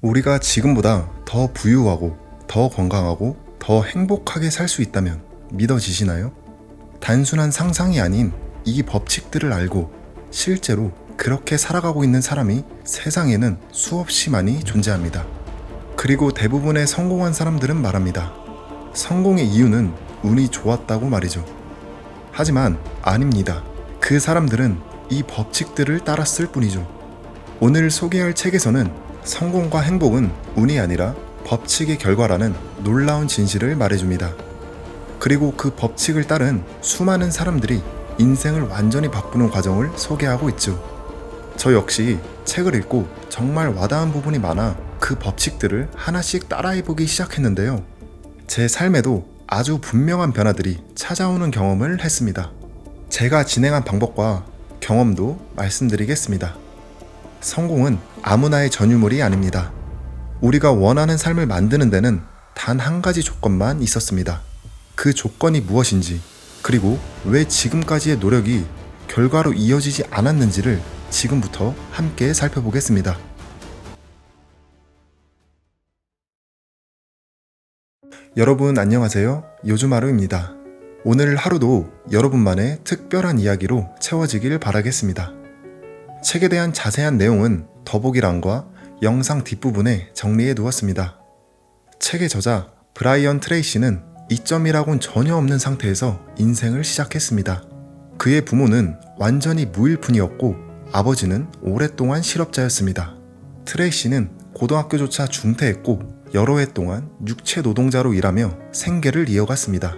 우리가 지금보다 더 부유하고 더 건강하고 더 행복하게 살 수 있다면 믿어지시나요? 단순한 상상이 아닌 이 법칙들을 알고 실제로 그렇게 살아가고 있는 사람이 세상에는 수없이 많이 존재합니다. 그리고 대부분의 성공한 사람들은 말합니다. 성공의 이유는 운이 좋았다고 말이죠. 하지만 아닙니다. 그 사람들은 이 법칙들을 따랐을 뿐이죠. 오늘 소개할 책에서는 성공과 행복은 운이 아니라 법칙의 결과라는 놀라운 진실을 말해줍니다. 그리고 그 법칙을 따른 수많은 사람들이 인생을 완전히 바꾸는 과정을 소개하고 있죠. 저 역시 책을 읽고 정말 와닿은 부분이 많아 그 법칙들을 하나씩 따라해보기 시작했는데요. 제 삶에도 아주 분명한 변화들이 찾아오는 경험을 했습니다. 제가 진행한 방법과 경험도 말씀드리겠습니다. 성공은 아무나의 전유물이 아닙니다. 우리가 원하는 삶을 만드는 데는 단 한 가지 조건만 있었습니다. 그 조건이 무엇인지, 그리고 왜 지금까지의 노력이 결과로 이어지지 않았는지를 지금부터 함께 살펴보겠습니다. 여러분 안녕하세요. 요즘하루입니다. 오늘 하루도 여러분만의 특별한 이야기로 채워지길 바라겠습니다. 책에 대한 자세한 내용은 더보기란과 영상 뒷부분에 정리해 두었습니다. 책의 저자 브라이언 트레이시는 이점이라곤 전혀 없는 상태에서 인생을 시작했습니다. 그의 부모는 완전히 무일푼이었고 아버지는 오랫동안 실업자였습니다. 트레이시는 고등학교조차 중퇴했고 여러 해 동안 육체 노동자로 일하며 생계를 이어갔습니다.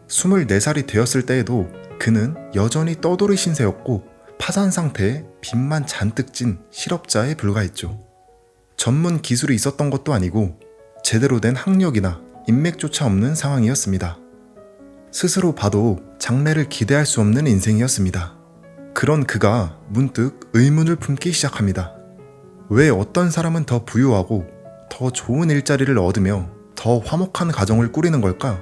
24살이 되었을 때에도 그는 여전히 떠돌이 신세였고 파산 상태에 빚만 잔뜩 진 실업자에 불과했죠. 전문 기술이 있었던 것도 아니고 제대로 된 학력이나 인맥조차 없는 상황이었습니다. 스스로 봐도 장래를 기대할 수 없는 인생이었습니다. 그런 그가 문득 의문을 품기 시작합니다. 왜 어떤 사람은 더 부유하고 더 좋은 일자리를 얻으며 더 화목한 가정을 꾸리는 걸까?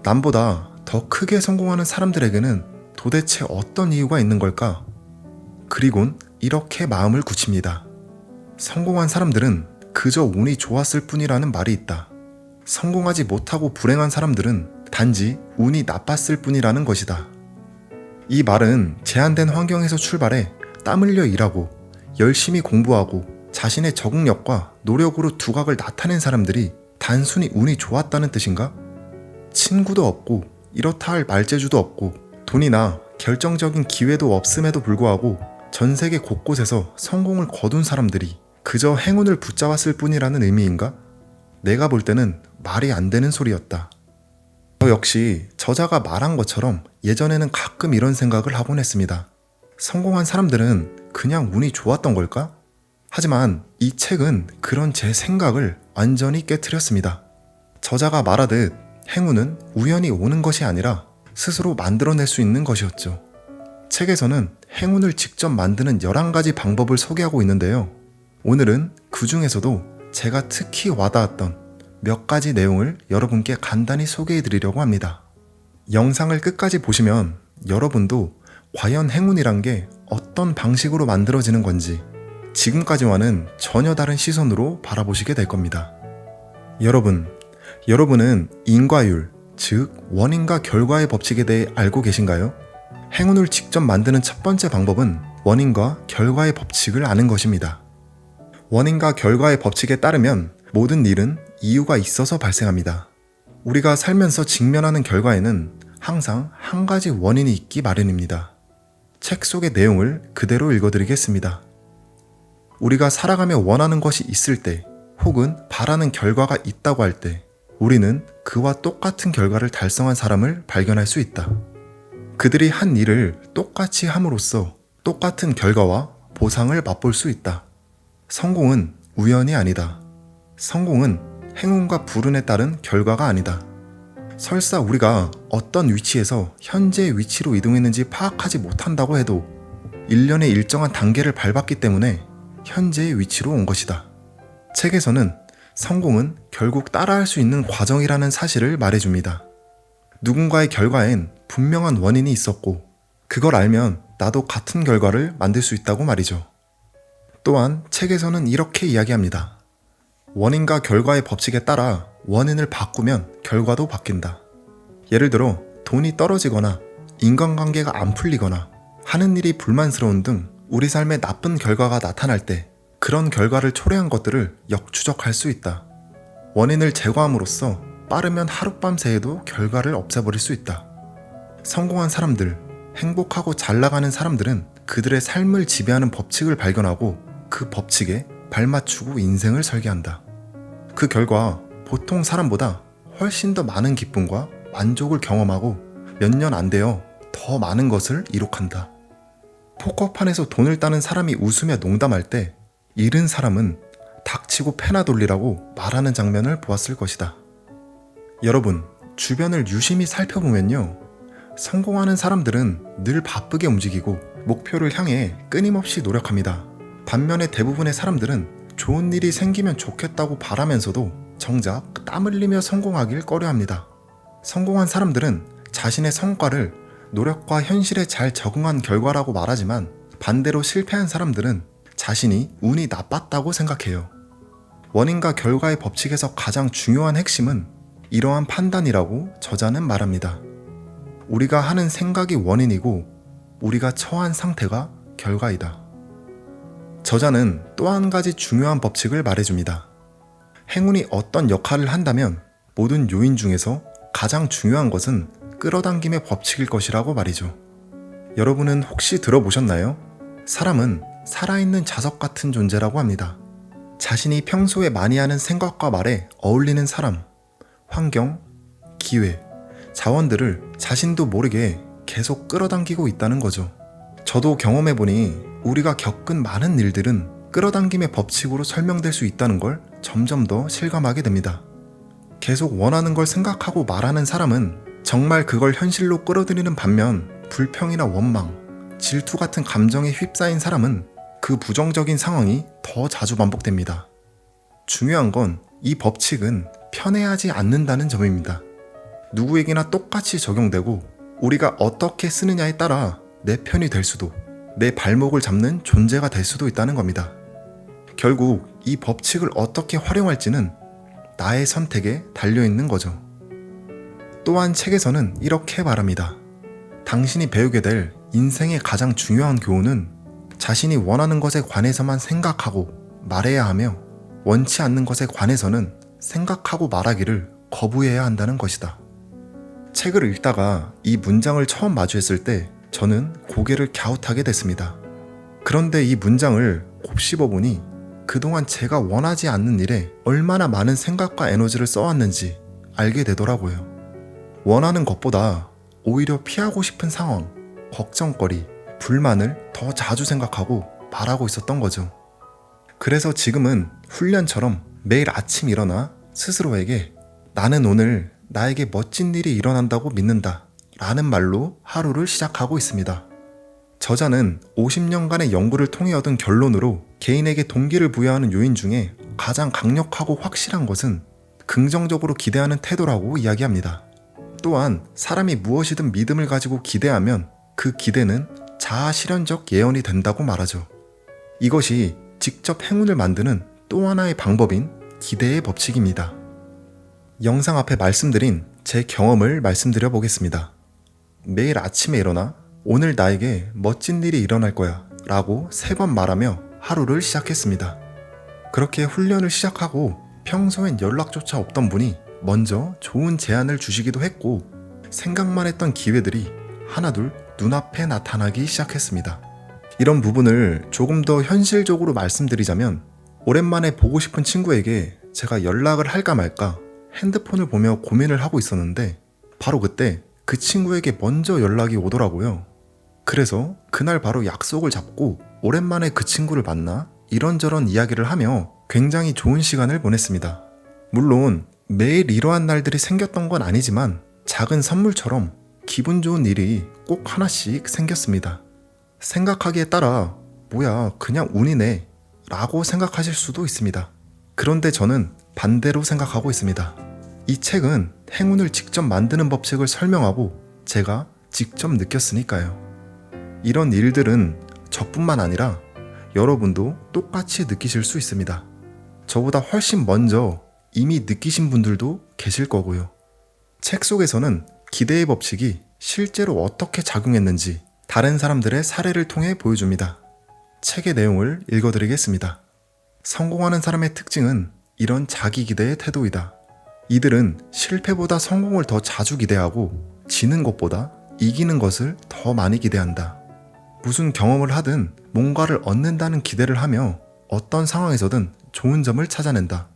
남보다 더 크게 성공하는 사람들에게는 도대체 어떤 이유가 있는 걸까? 그리곤 이렇게 마음을 굳힙니다. 성공한 사람들은 그저 운이 좋았을 뿐이라는 말이 있다. 성공하지 못하고 불행한 사람들은 단지 운이 나빴을 뿐이라는 것이다. 이 말은 제한된 환경에서 출발해 땀 흘려 일하고 열심히 공부하고 자신의 적응력과 노력으로 두각을 나타낸 사람들이 단순히 운이 좋았다는 뜻인가? 친구도 없고 이렇다 할 말재주도 없고 돈이나 결정적인 기회도 없음에도 불구하고 전 세계 곳곳에서 성공을 거둔 사람들이 그저 행운을 붙잡았을 뿐이라는 의미인가? 내가 볼 때는 말이 안 되는 소리였다. 저 역시 저자가 말한 것처럼 예전에는 가끔 이런 생각을 하곤 했습니다. 성공한 사람들은 그냥 운이 좋았던 걸까? 하지만 이 책은 그런 제 생각을 완전히 깨트렸습니다. 저자가 말하듯 행운은 우연히 오는 것이 아니라 스스로 만들어낼 수 있는 것이었죠. 책에서는 행운을 직접 만드는 11가지 방법을 소개하고 있는데요. 오늘은 그 중에서도 제가 특히 와닿았던 몇 가지 내용을 여러분께 간단히 소개해 드리려고 합니다. 영상을 끝까지 보시면 여러분도 과연 행운이란 게 어떤 방식으로 만들어지는 건지 지금까지와는 전혀 다른 시선으로 바라보시게 될 겁니다. 여러분은 인과율, 즉 원인과 결과의 법칙에 대해 알고 계신가요? 행운을 직접 만드는 첫 번째 방법은 원인과 결과의 법칙을 아는 것입니다. 원인과 결과의 법칙에 따르면 모든 일은 이유가 있어서 발생합니다. 우리가 살면서 직면하는 결과에는 항상 한 가지 원인이 있기 마련입니다. 책 속의 내용을 그대로 읽어드리겠습니다. 우리가 살아가며 원하는 것이 있을 때 혹은 바라는 결과가 있다고 할 때 우리는 그와 똑같은 결과를 달성한 사람을 발견할 수 있다. 그들이 한 일을 똑같이 함으로써 똑같은 결과와 보상을 맛볼 수 있다. 성공은 우연이 아니다. 성공은 행운과 불운에 따른 결과가 아니다. 설사 우리가 어떤 위치에서 현재의 위치로 이동했는지 파악하지 못한다고 해도 일련의 일정한 단계를 밟았기 때문에 현재의 위치로 온 것이다. 책에서는 성공은 결국 따라할 수 있는 과정이라는 사실을 말해줍니다. 누군가의 결과엔 분명한 원인이 있었고 그걸 알면 나도 같은 결과를 만들 수 있다고 말이죠. 또한 책에서는 이렇게 이야기합니다. 원인과 결과의 법칙에 따라 원인을 바꾸면 결과도 바뀐다. 예를 들어 돈이 떨어지거나 인간관계가 안 풀리거나 하는 일이 불만스러운 등 우리 삶에 나쁜 결과가 나타날 때 그런 결과를 초래한 것들을 역추적할 수 있다. 원인을 제거함으로써 빠르면 하룻밤 새에도 결과를 없애버릴 수 있다. 성공한 사람들, 행복하고 잘 나가는 사람들은 그들의 삶을 지배하는 법칙을 발견하고 그 법칙에 발맞추고 인생을 설계한다. 그 결과 보통 사람보다 훨씬 더 많은 기쁨과 만족을 경험하고 몇 년 안 되어 더 많은 것을 이룩한다. 포커판에서 돈을 따는 사람이 웃으며 농담할 때 잃은 사람은 닥치고 패나 돌리라고 말하는 장면을 보았을 것이다. 여러분, 주변을 유심히 살펴보면요. 성공하는 사람들은 늘 바쁘게 움직이고 목표를 향해 끊임없이 노력합니다. 반면에 대부분의 사람들은 좋은 일이 생기면 좋겠다고 바라면서도 정작 땀 흘리며 성공하길 꺼려합니다. 성공한 사람들은 자신의 성과를 노력과 현실에 잘 적응한 결과라고 말하지만 반대로 실패한 사람들은 자신이 운이 나빴다고 생각해요. 원인과 결과의 법칙에서 가장 중요한 핵심은 이러한 판단이라고 저자는 말합니다. 우리가 하는 생각이 원인이고 우리가 처한 상태가 결과이다. 저자는 또 한 가지 중요한 법칙을 말해줍니다. 행운이 어떤 역할을 한다면 모든 요인 중에서 가장 중요한 것은 끌어당김의 법칙일 것이라고 말이죠. 여러분은 혹시 들어보셨나요? 사람은 살아있는 자석 같은 존재라고 합니다. 자신이 평소에 많이 하는 생각과 말에 어울리는 사람, 환경, 기회, 자원들을 자신도 모르게 계속 끌어당기고 있다는 거죠. 저도 경험해보니 우리가 겪은 많은 일들은 끌어당김의 법칙으로 설명될 수 있다는 걸 점점 더 실감하게 됩니다. 계속 원하는 걸 생각하고 말하는 사람은 정말 그걸 현실로 끌어들이는 반면 불평이나 원망, 질투 같은 감정에 휩싸인 사람은 그 부정적인 상황이 더 자주 반복됩니다. 중요한 건 이 법칙은 편애하지 않는다는 점입니다. 누구에게나 똑같이 적용되고 우리가 어떻게 쓰느냐에 따라 내 편이 될 수도, 내 발목을 잡는 존재가 될 수도 있다는 겁니다. 결국 이 법칙을 어떻게 활용할지는 나의 선택에 달려있는 거죠. 또한 책에서는 이렇게 말합니다. 당신이 배우게 될 인생의 가장 중요한 교훈은 자신이 원하는 것에 관해서만 생각하고 말해야 하며 원치 않는 것에 관해서는 생각하고 말하기를 거부해야 한다는 것이다. 책을 읽다가 이 문장을 처음 마주했을 때 저는 고개를 갸웃하게 됐습니다. 그런데 이 문장을 곱씹어보니 그동안 제가 원하지 않는 일에 얼마나 많은 생각과 에너지를 써왔는지 알게 되더라고요. 원하는 것보다 오히려 피하고 싶은 상황, 걱정거리, 불만을 더 자주 생각하고 말하고 있었던 거죠. 그래서 지금은 훈련처럼 매일 아침 일어나 스스로에게 나는 오늘 나에게 멋진 일이 일어난다고 믿는다 라는 말로 하루를 시작하고 있습니다. 저자는 50년간의 연구를 통해 얻은 결론으로 개인에게 동기를 부여하는 요인 중에 가장 강력하고 확실한 것은 긍정적으로 기대하는 태도라고 이야기합니다. 또한 사람이 무엇이든 믿음을 가지고 기대하면 그 기대는 자아 실현적 예언이 된다고 말하죠. 이것이 직접 행운을 만드는 또 하나의 방법인 기대의 법칙입니다. 영상 앞에 말씀드린 제 경험을 말씀드려 보겠습니다. 매일 아침에 일어나 오늘 나에게 멋진 일이 일어날 거야 라고 3번 말하며 하루를 시작했습니다. 그렇게 훈련을 시작하고 평소엔 연락조차 없던 분이 먼저 좋은 제안을 주시기도 했고 생각만 했던 기회들이 하나둘 눈앞에 나타나기 시작했습니다. 이런 부분을 조금 더 현실적으로 말씀드리자면 오랜만에 보고 싶은 친구에게 제가 연락을 할까 말까 핸드폰을 보며 고민을 하고 있었는데 바로 그때 그 친구에게 먼저 연락이 오더라고요. 그래서 그날 바로 약속을 잡고 오랜만에 그 친구를 만나 이런저런 이야기를 하며 굉장히 좋은 시간을 보냈습니다. 물론 매일 이러한 날들이 생겼던 건 아니지만 작은 선물처럼 기분 좋은 일이 꼭 하나씩 생겼습니다. 생각하기에 따라 뭐야 그냥 운이네 라고 생각하실 수도 있습니다. 그런데 저는 반대로 생각하고 있습니다. 이 책은 행운을 직접 만드는 법칙을 설명하고 제가 직접 느꼈으니까요. 이런 일들은 저뿐만 아니라 여러분도 똑같이 느끼실 수 있습니다. 저보다 훨씬 먼저 이미 느끼신 분들도 계실 거고요. 책 속에서는 기대의 법칙이 실제로 어떻게 작용했는지 다른 사람들의 사례를 통해 보여줍니다. 책의 내용을 읽어드리겠습니다. 성공하는 사람의 특징은 이런 자기 기대의 태도이다. 이들은 실패보다 성공을 더 자주 기대하고 지는 것보다 이기는 것을 더 많이 기대한다. 무슨 경험을 하든 뭔가를 얻는다는 기대를 하며 어떤 상황에서든 좋은 점을 찾아낸다.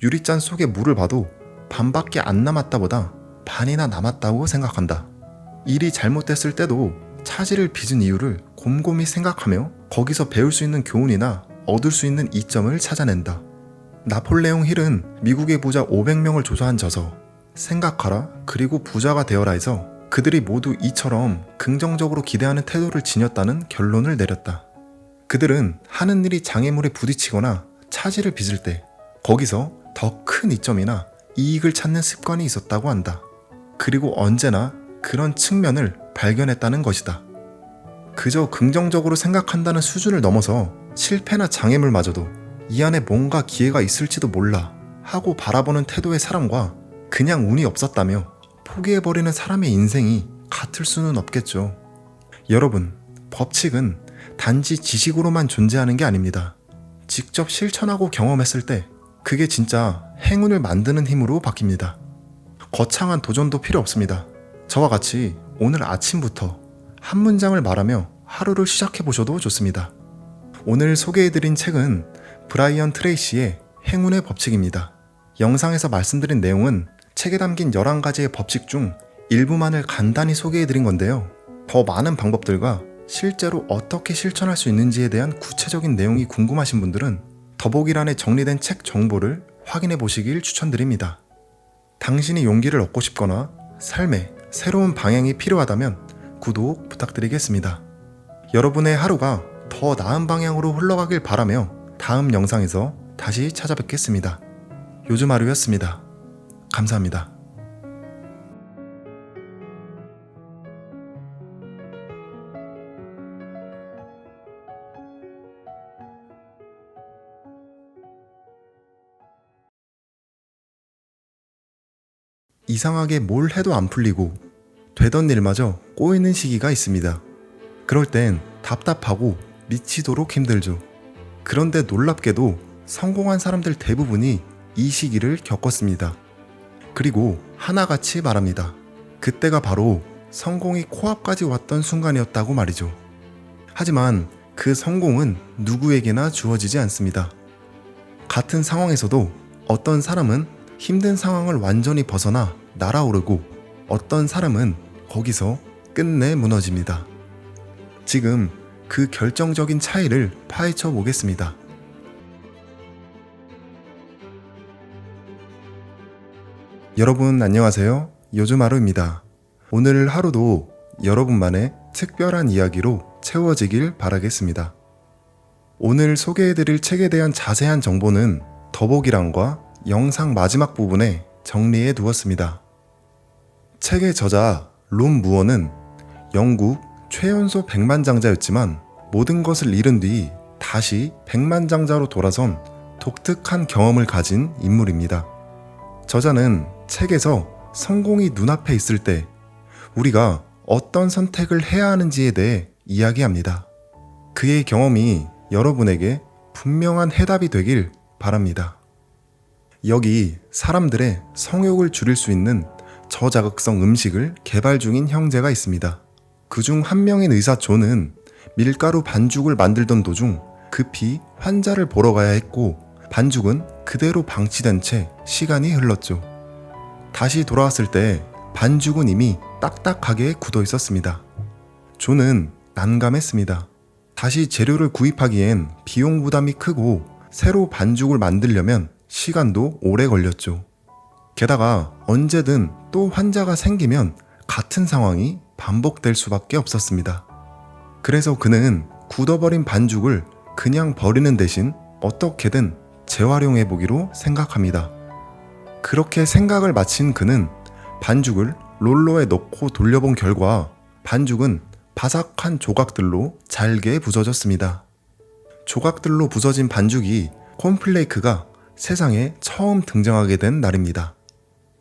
유리잔 속에 물을 봐도 반밖에 안 남았다보다 반이나 남았다고 생각한다. 일이 잘못됐을 때도 차질을 빚은 이유를 곰곰이 생각하며 거기서 배울 수 있는 교훈이나 얻을 수 있는 이점을 찾아낸다. 나폴레옹 힐은 미국의 부자 500명을 조사한 저서 생각하라 그리고 부자가 되어라에서 그들이 모두 이처럼 긍정적으로 기대하는 태도를 지녔다는 결론을 내렸다. 그들은 하는 일이 장애물에 부딪히거나 차질을 빚을 때 거기서 더 큰 이점이나 이익을 찾는 습관이 있었다고 한다. 그리고 언제나 그런 측면을 발견했다는 것이다. 그저 긍정적으로 생각한다는 수준을 넘어서 실패나 장애물마저도 이 안에 뭔가 기회가 있을지도 몰라 하고 바라보는 태도의 사람과 그냥 운이 없었다며 포기해버리는 사람의 인생이 같을 수는 없겠죠. 여러분, 법칙은 단지 지식으로만 존재하는 게 아닙니다. 직접 실천하고 경험했을 때 그게 진짜 행운을 만드는 힘으로 바뀝니다. 거창한 도전도 필요 없습니다. 저와 같이 오늘 아침부터 한 문장을 말하며 하루를 시작해보셔도 좋습니다. 오늘 소개해드린 책은 브라이언 트레이시의 행운의 법칙입니다. 영상에서 말씀드린 내용은 책에 담긴 11가지의 법칙 중 일부만을 간단히 소개해드린 건데요. 더 많은 방법들과 실제로 어떻게 실천할 수 있는지에 대한 구체적인 내용이 궁금하신 분들은 더보기란에 정리된 책 정보를 확인해 보시길 추천드립니다. 당신이 용기를 얻고 싶거나 삶에 새로운 방향이 필요하다면 구독 부탁드리겠습니다. 여러분의 하루가 더 나은 방향으로 흘러가길 바라며 다음 영상에서 다시 찾아뵙겠습니다. 요즘 하루였습니다. 감사합니다. 이상하게 뭘 해도 안 풀리고 되던 일마저 꼬이는 시기가 있습니다. 그럴 땐 답답하고 미치도록 힘들죠. 그런데 놀랍게도 성공한 사람들 대부분이 이 시기를 겪었습니다. 그리고 하나같이 말합니다. 그때가 바로 성공이 코앞까지 왔던 순간이었다고 말이죠. 하지만 그 성공은 누구에게나 주어지지 않습니다. 같은 상황에서도 어떤 사람은 힘든 상황을 완전히 벗어나 날아오르고 어떤 사람은 거기서 끝내 무너집니다. 지금 그 결정적인 차이를 파헤쳐 보겠습니다. 여러분 안녕하세요. 요즘 하루입니다. 오늘 하루도 여러분만의 특별한 이야기로 채워지길 바라겠습니다. 오늘 소개해드릴 책에 대한 자세한 정보는 더보기란과 영상 마지막 부분에 정리해 두었습니다. 책의 저자 롬 무어는 영국 최연소 백만장자였지만 모든 것을 잃은 뒤 다시 백만장자로 돌아선 독특한 경험을 가진 인물입니다. 저자는 책에서 성공이 눈앞에 있을 때 우리가 어떤 선택을 해야 하는지에 대해 이야기합니다. 그의 경험이 여러분에게 분명한 해답이 되길 바랍니다. 여기 사람들의 성욕을 줄일 수 있는 저자극성 음식을 개발 중인 형제가 있습니다. 그중 한 명인 의사 존은 밀가루 반죽을 만들던 도중 급히 환자를 보러 가야 했고 반죽은 그대로 방치된 채 시간이 흘렀죠. 다시 돌아왔을 때 반죽은 이미 딱딱하게 굳어 있었습니다. 존은 난감했습니다. 다시 재료를 구입하기엔 비용 부담이 크고 새로 반죽을 만들려면 시간도 오래 걸렸죠. 게다가 언제든 또 환자가 생기면 같은 상황이 반복될 수밖에 없었습니다. 그래서 그는 굳어버린 반죽을 그냥 버리는 대신 어떻게든 재활용해보기로 생각합니다. 그렇게 생각을 마친 그는 반죽을 롤러에 넣고 돌려본 결과 반죽은 바삭한 조각들로 잘게 부서졌습니다. 조각들로 부서진 반죽이 콘플레이크가 세상에 처음 등장하게 된 날입니다.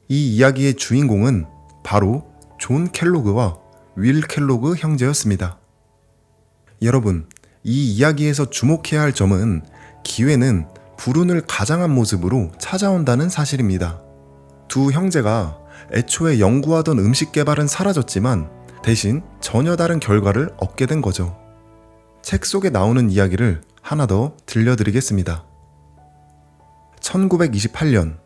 이 이야기의 주인공은 바로 존 켈로그와 윌 켈로그 형제였습니다. 여러분, 이 이야기에서 주목해야 할 점은 기회는 불운을 가장한 모습으로 찾아온다는 사실입니다. 두 형제가 애초에 연구하던 음식 개발은 사라졌지만 대신 전혀 다른 결과를 얻게 된 거죠. 책 속에 나오는 이야기를 하나 더 들려드리겠습니다. 1928년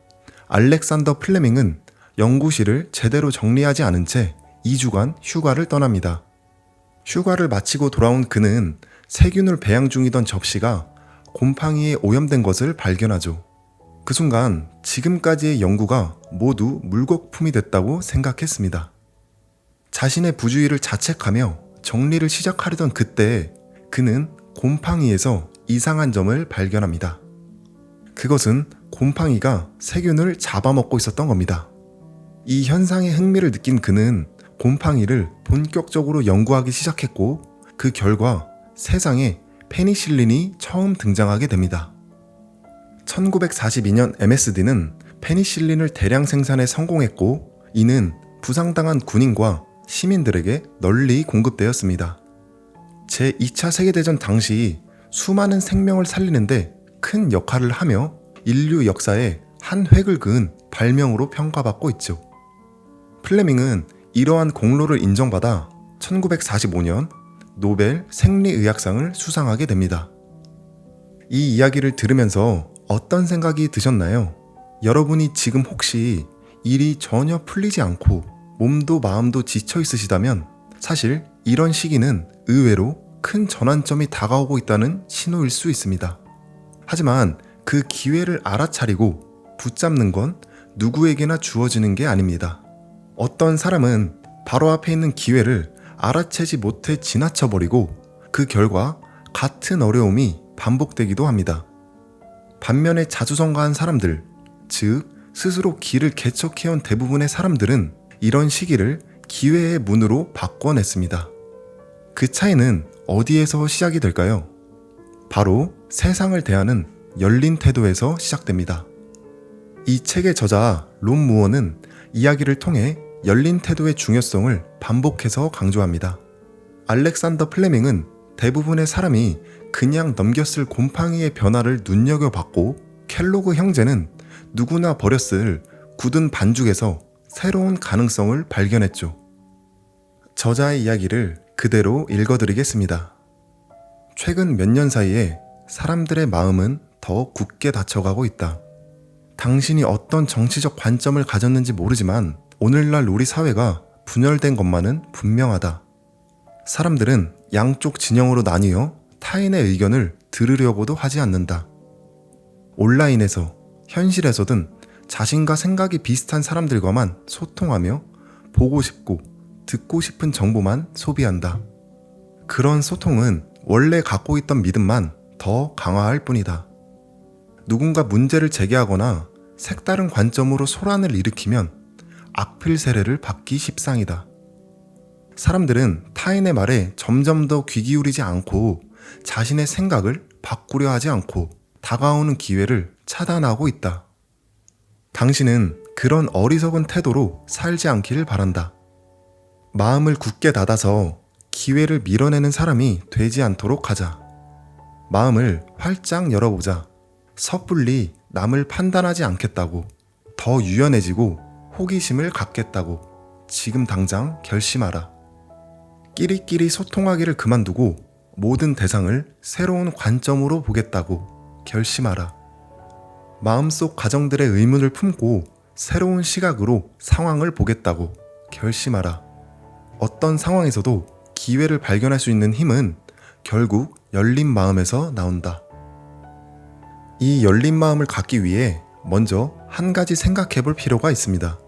알렉산더 플레밍은 연구실을 제대로 정리하지 않은 채 2주간 휴가를 떠납니다. 휴가를 마치고 돌아온 그는 세균을 배양 중이던 접시가 곰팡이에 오염된 것을 발견하죠. 그 순간 지금까지의 연구가 모두 물거품이 됐다고 생각했습니다. 자신의 부주의를 자책하며 정리를 시작하려던 그때 그는 곰팡이에서 이상한 점을 발견합니다. 그것은 곰팡이가 세균을 잡아먹고 있었던 겁니다. 이 현상에 흥미를 느낀 그는 곰팡이를 본격적으로 연구하기 시작했고 그 결과 세상에 페니실린이 처음 등장하게 됩니다. 1942년 MSD는 페니실린을 대량 생산에 성공했고 이는 부상당한 군인과 시민들에게 널리 공급되었습니다. 제2차 세계대전 당시 수많은 생명을 살리는데 큰 역할을 하며 인류 역사에 한 획을 그은 발명으로 평가받고 있죠. 플레밍은 이러한 공로를 인정받아 1945년 노벨 생리의학상을 수상하게 됩니다. 이 이야기를 들으면서 어떤 생각이 드셨나요? 여러분이 지금 혹시 일이 전혀 풀리지 않고 몸도 마음도 지쳐 있으시다면 사실 이런 시기는 의외로 큰 전환점이 다가오고 있다는 신호일 수 있습니다. 하지만 그 기회를 알아차리고 붙잡는 건 누구에게나 주어지는 게 아닙니다. 어떤 사람은 바로 앞에 있는 기회를 알아채지 못해 지나쳐버리고 그 결과 같은 어려움이 반복되기도 합니다. 반면에 자수성가한 사람들, 즉 스스로 길을 개척해온 대부분의 사람들은 이런 시기를 기회의 문으로 바꿔냈습니다. 그 차이는 어디에서 시작이 될까요? 바로 세상을 대하는 열린 태도에서 시작됩니다. 이 책의 저자 론 무어는 이야기를 통해 열린 태도의 중요성을 반복해서 강조합니다. 알렉산더 플레밍은 대부분의 사람이 그냥 넘겼을 곰팡이의 변화를 눈여겨봤고 켈로그 형제는 누구나 버렸을 굳은 반죽에서 새로운 가능성을 발견했죠. 저자의 이야기를 그대로 읽어드리겠습니다. 최근 몇 년 사이에 사람들의 마음은 더 굳게 닫혀가고 있다. 당신이 어떤 정치적 관점을 가졌는지 모르지만 오늘날 우리 사회가 분열된 것만은 분명하다. 사람들은 양쪽 진영으로 나뉘어 타인의 의견을 들으려고도 하지 않는다. 온라인에서, 현실에서든 자신과 생각이 비슷한 사람들과만 소통하며 보고 싶고 듣고 싶은 정보만 소비한다. 그런 소통은 원래 갖고 있던 믿음만 더 강화할 뿐이다. 누군가 문제를 제기하거나 색다른 관점으로 소란을 일으키면 악필 세례를 받기 십상이다. 사람들은 타인의 말에 점점 더 귀 기울이지 않고 자신의 생각을 바꾸려 하지 않고 다가오는 기회를 차단하고 있다. 당신은 그런 어리석은 태도로 살지 않기를 바란다. 마음을 굳게 닫아서 기회를 밀어내는 사람이 되지 않도록 하자. 마음을 활짝 열어보자. 섣불리 남을 판단하지 않겠다고, 더 유연해지고 호기심을 갖겠다고 지금 당장 결심하라. 끼리끼리 소통하기를 그만두고 모든 대상을 새로운 관점으로 보겠다고 결심하라. 마음속 가정들의 의문을 품고 새로운 시각으로 상황을 보겠다고 결심하라. 어떤 상황에서도 기회를 발견할 수 있는 힘은 결국 열린 마음에서 나온다. 이 열린 마음을 갖기 위해 먼저 한 가지 생각해 볼 필요가 있습니다.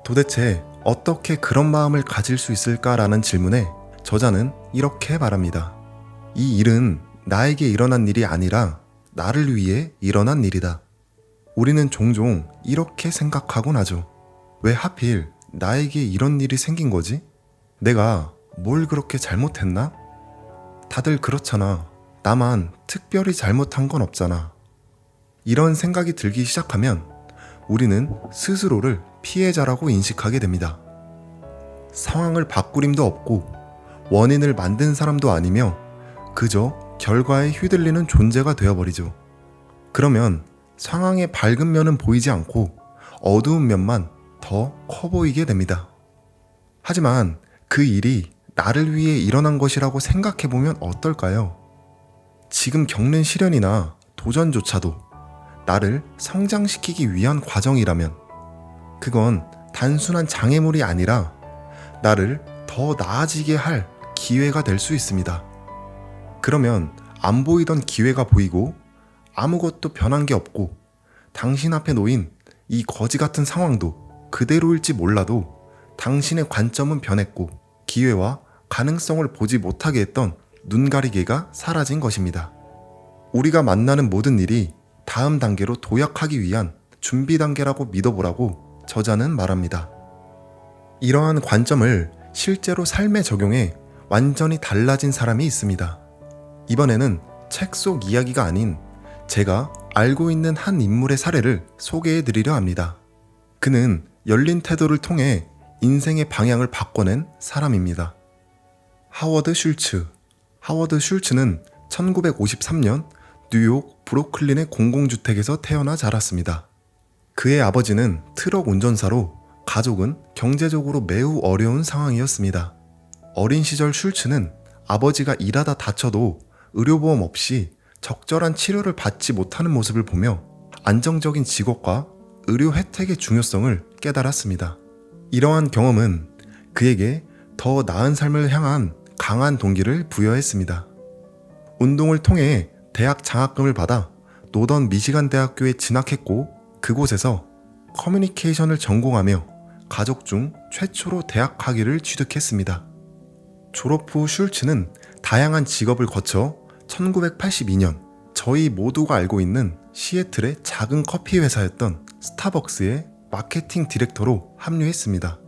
도대체 어떻게 그런 마음을 가질 수 있을까라는 질문에 저자는 이렇게 말합니다. 이 일은 나에게 일어난 일이 아니라 나를 위해 일어난 일이다. 우리는 종종 이렇게 생각하곤 하죠. 왜 하필 나에게 이런 일이 생긴 거지? 내가 뭘 그렇게 잘못했나? 다들 그렇잖아. 나만 특별히 잘못한 건 없잖아. 이런 생각이 들기 시작하면 우리는 스스로를 피해자라고 인식하게 됩니다. 상황을 바꿀 힘도 없고 원인을 만든 사람도 아니며 그저 결과에 휘둘리는 존재가 되어버리죠. 그러면 상황의 밝은 면은 보이지 않고 어두운 면만 더 커 보이게 됩니다. 하지만 그 일이 나를 위해 일어난 것이라고 생각해보면 어떨까요? 지금 겪는 시련이나 도전조차도 나를 성장시키기 위한 과정이라면 그건 단순한 장애물이 아니라 나를 더 나아지게 할 기회가 될 수 있습니다. 그러면 안 보이던 기회가 보이고 아무것도 변한 게 없고 당신 앞에 놓인 이 거지 같은 상황도 그대로일지 몰라도 당신의 관점은 변했고 기회와 가능성을 보지 못하게 했던 눈가리개가 사라진 것입니다. 우리가 만나는 모든 일이 다음 단계로 도약하기 위한 준비 단계라고 믿어보라고 저자는 말합니다. 이러한 관점을 실제로 삶에 적용해 완전히 달라진 사람이 있습니다. 이번에는 책 속 이야기가 아닌 제가 알고 있는 한 인물의 사례를 소개해 드리려 합니다. 그는 열린 태도를 통해 인생의 방향을 바꿔낸 사람입니다. 하워드 슐츠. 하워드 슐츠는 1953년 뉴욕 브루클린의 공공주택에서 태어나 자랐습니다. 그의 아버지는 트럭 운전사로 가족은 경제적으로 매우 어려운 상황이었습니다. 어린 시절 슐츠는 아버지가 일하다 다쳐도 의료보험 없이 적절한 치료를 받지 못하는 모습을 보며 안정적인 직업과 의료 혜택의 중요성을 깨달았습니다. 이러한 경험은 그에게 더 나은 삶을 향한 강한 동기를 부여했습니다. 운동을 통해 대학 장학금을 받아 노던 미시간 대학교에 진학했고 그곳에서 커뮤니케이션을 전공하며 가족 중 최초로 대학 학위를 취득했습니다. 졸업 후 슐츠는 다양한 직업을 거쳐 1982년 저희 모두가 알고 있는 시애틀의 작은 커피 회사였던 스타벅스의 마케팅 디렉터로 합류했습니다.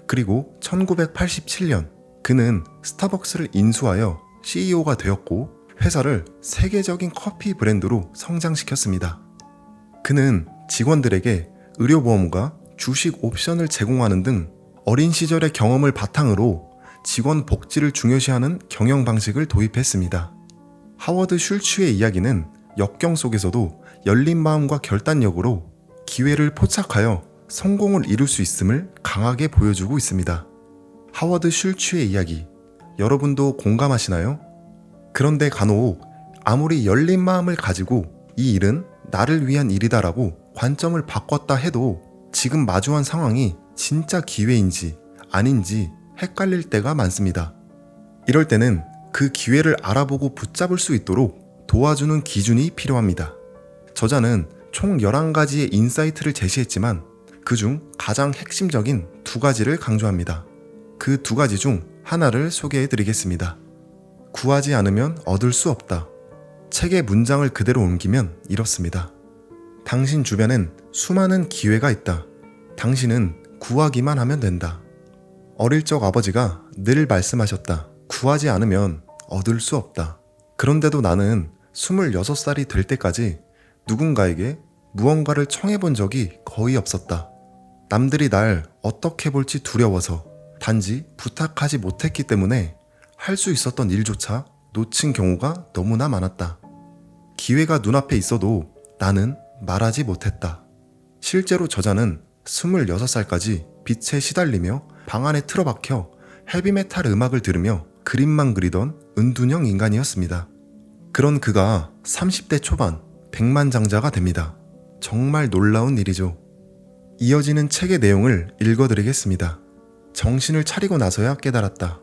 그리고 1987년 그는 스타벅스를 인수하여 CEO가 되었고 회사를 세계적인 커피 브랜드로 성장시켰습니다. 그는 직원들에게 의료보험과 주식 옵션을 제공하는 등 어린 시절의 경험을 바탕으로 직원 복지를 중요시하는 경영 방식을 도입했습니다. 하워드 슐츠의 이야기는 역경 속에서도 열린 마음과 결단력으로 기회를 포착하여 성공을 이룰 수 있음을 강하게 보여주고 있습니다. 하워드 슐츠의 이야기, 여러분도 공감하시나요? 그런데 간혹 아무리 열린 마음을 가지고 이 일은 나를 위한 일이다라고 관점을 바꿨다 해도 지금 마주한 상황이 진짜 기회인지 아닌지 헷갈릴 때가 많습니다. 이럴 때는 그 기회를 알아보고 붙잡을 수 있도록 도와주는 기준이 필요합니다. 저자는 총 11가지의 인사이트를 제시했지만 그중 가장 핵심적인 2가지를 강조합니다. 그 2가지 중 하나를 소개해 드리겠습니다. 구하지 않으면 얻을 수 없다. 책의 문장을 그대로 옮기면 이렇습니다. 당신 주변엔 수많은 기회가 있다. 당신은 구하기만 하면 된다. 어릴 적 아버지가 늘 말씀하셨다. 구하지 않으면 얻을 수 없다. 그런데도 나는 26살이 될 때까지 누군가에게 무언가를 청해본 적이 거의 없었다. 남들이 날 어떻게 볼지 두려워서 단지 부탁하지 못했기 때문에 할 수 있었던 일조차 놓친 경우가 너무나 많았다. 기회가 눈앞에 있어도 나는 말하지 못했다. 실제로 저자는 26살까지 빛에 시달리며 방 안에 틀어박혀 헤비메탈 음악을 들으며 그림만 그리던 은둔형 인간이었습니다. 그런 그가 30대 초반 백만장자가 됩니다. 정말 놀라운 일이죠. 이어지는 책의 내용을 읽어드리겠습니다. 정신을 차리고 나서야 깨달았다.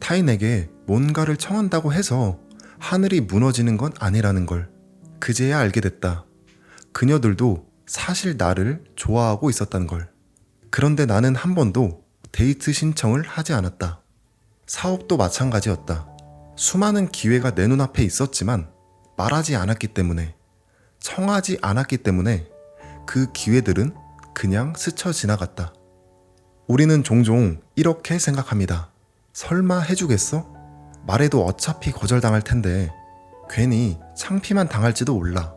타인에게 뭔가를 청한다고 해서 하늘이 무너지는 건 아니라는 걸 그제야 알게 됐다. 그녀들도 사실 나를 좋아하고 있었단 걸. 그런데 나는 한 번도 데이트 신청을 하지 않았다. 사업도 마찬가지였다. 수많은 기회가 내 눈앞에 있었지만 말하지 않았기 때문에, 청하지 않았기 때문에 그 기회들은 그냥 스쳐 지나갔다. 우리는 종종 이렇게 생각합니다. 설마 해주겠어? 말해도 어차피 거절당할 텐데 괜히 창피만 당할지도 몰라.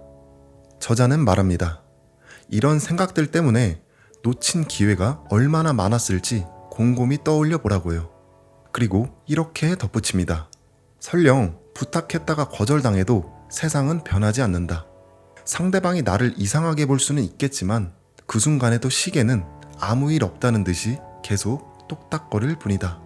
저자는 말합니다. 이런 생각들 때문에 놓친 기회가 얼마나 많았을지 곰곰이 떠올려 보라고요. 그리고 이렇게 덧붙입니다. 설령 부탁했다가 거절당해도 세상은 변하지 않는다. 상대방이 나를 이상하게 볼 수는 있겠지만 그 순간에도 시계는 아무 일 없다는 듯이 계속 똑딱거릴 뿐이다.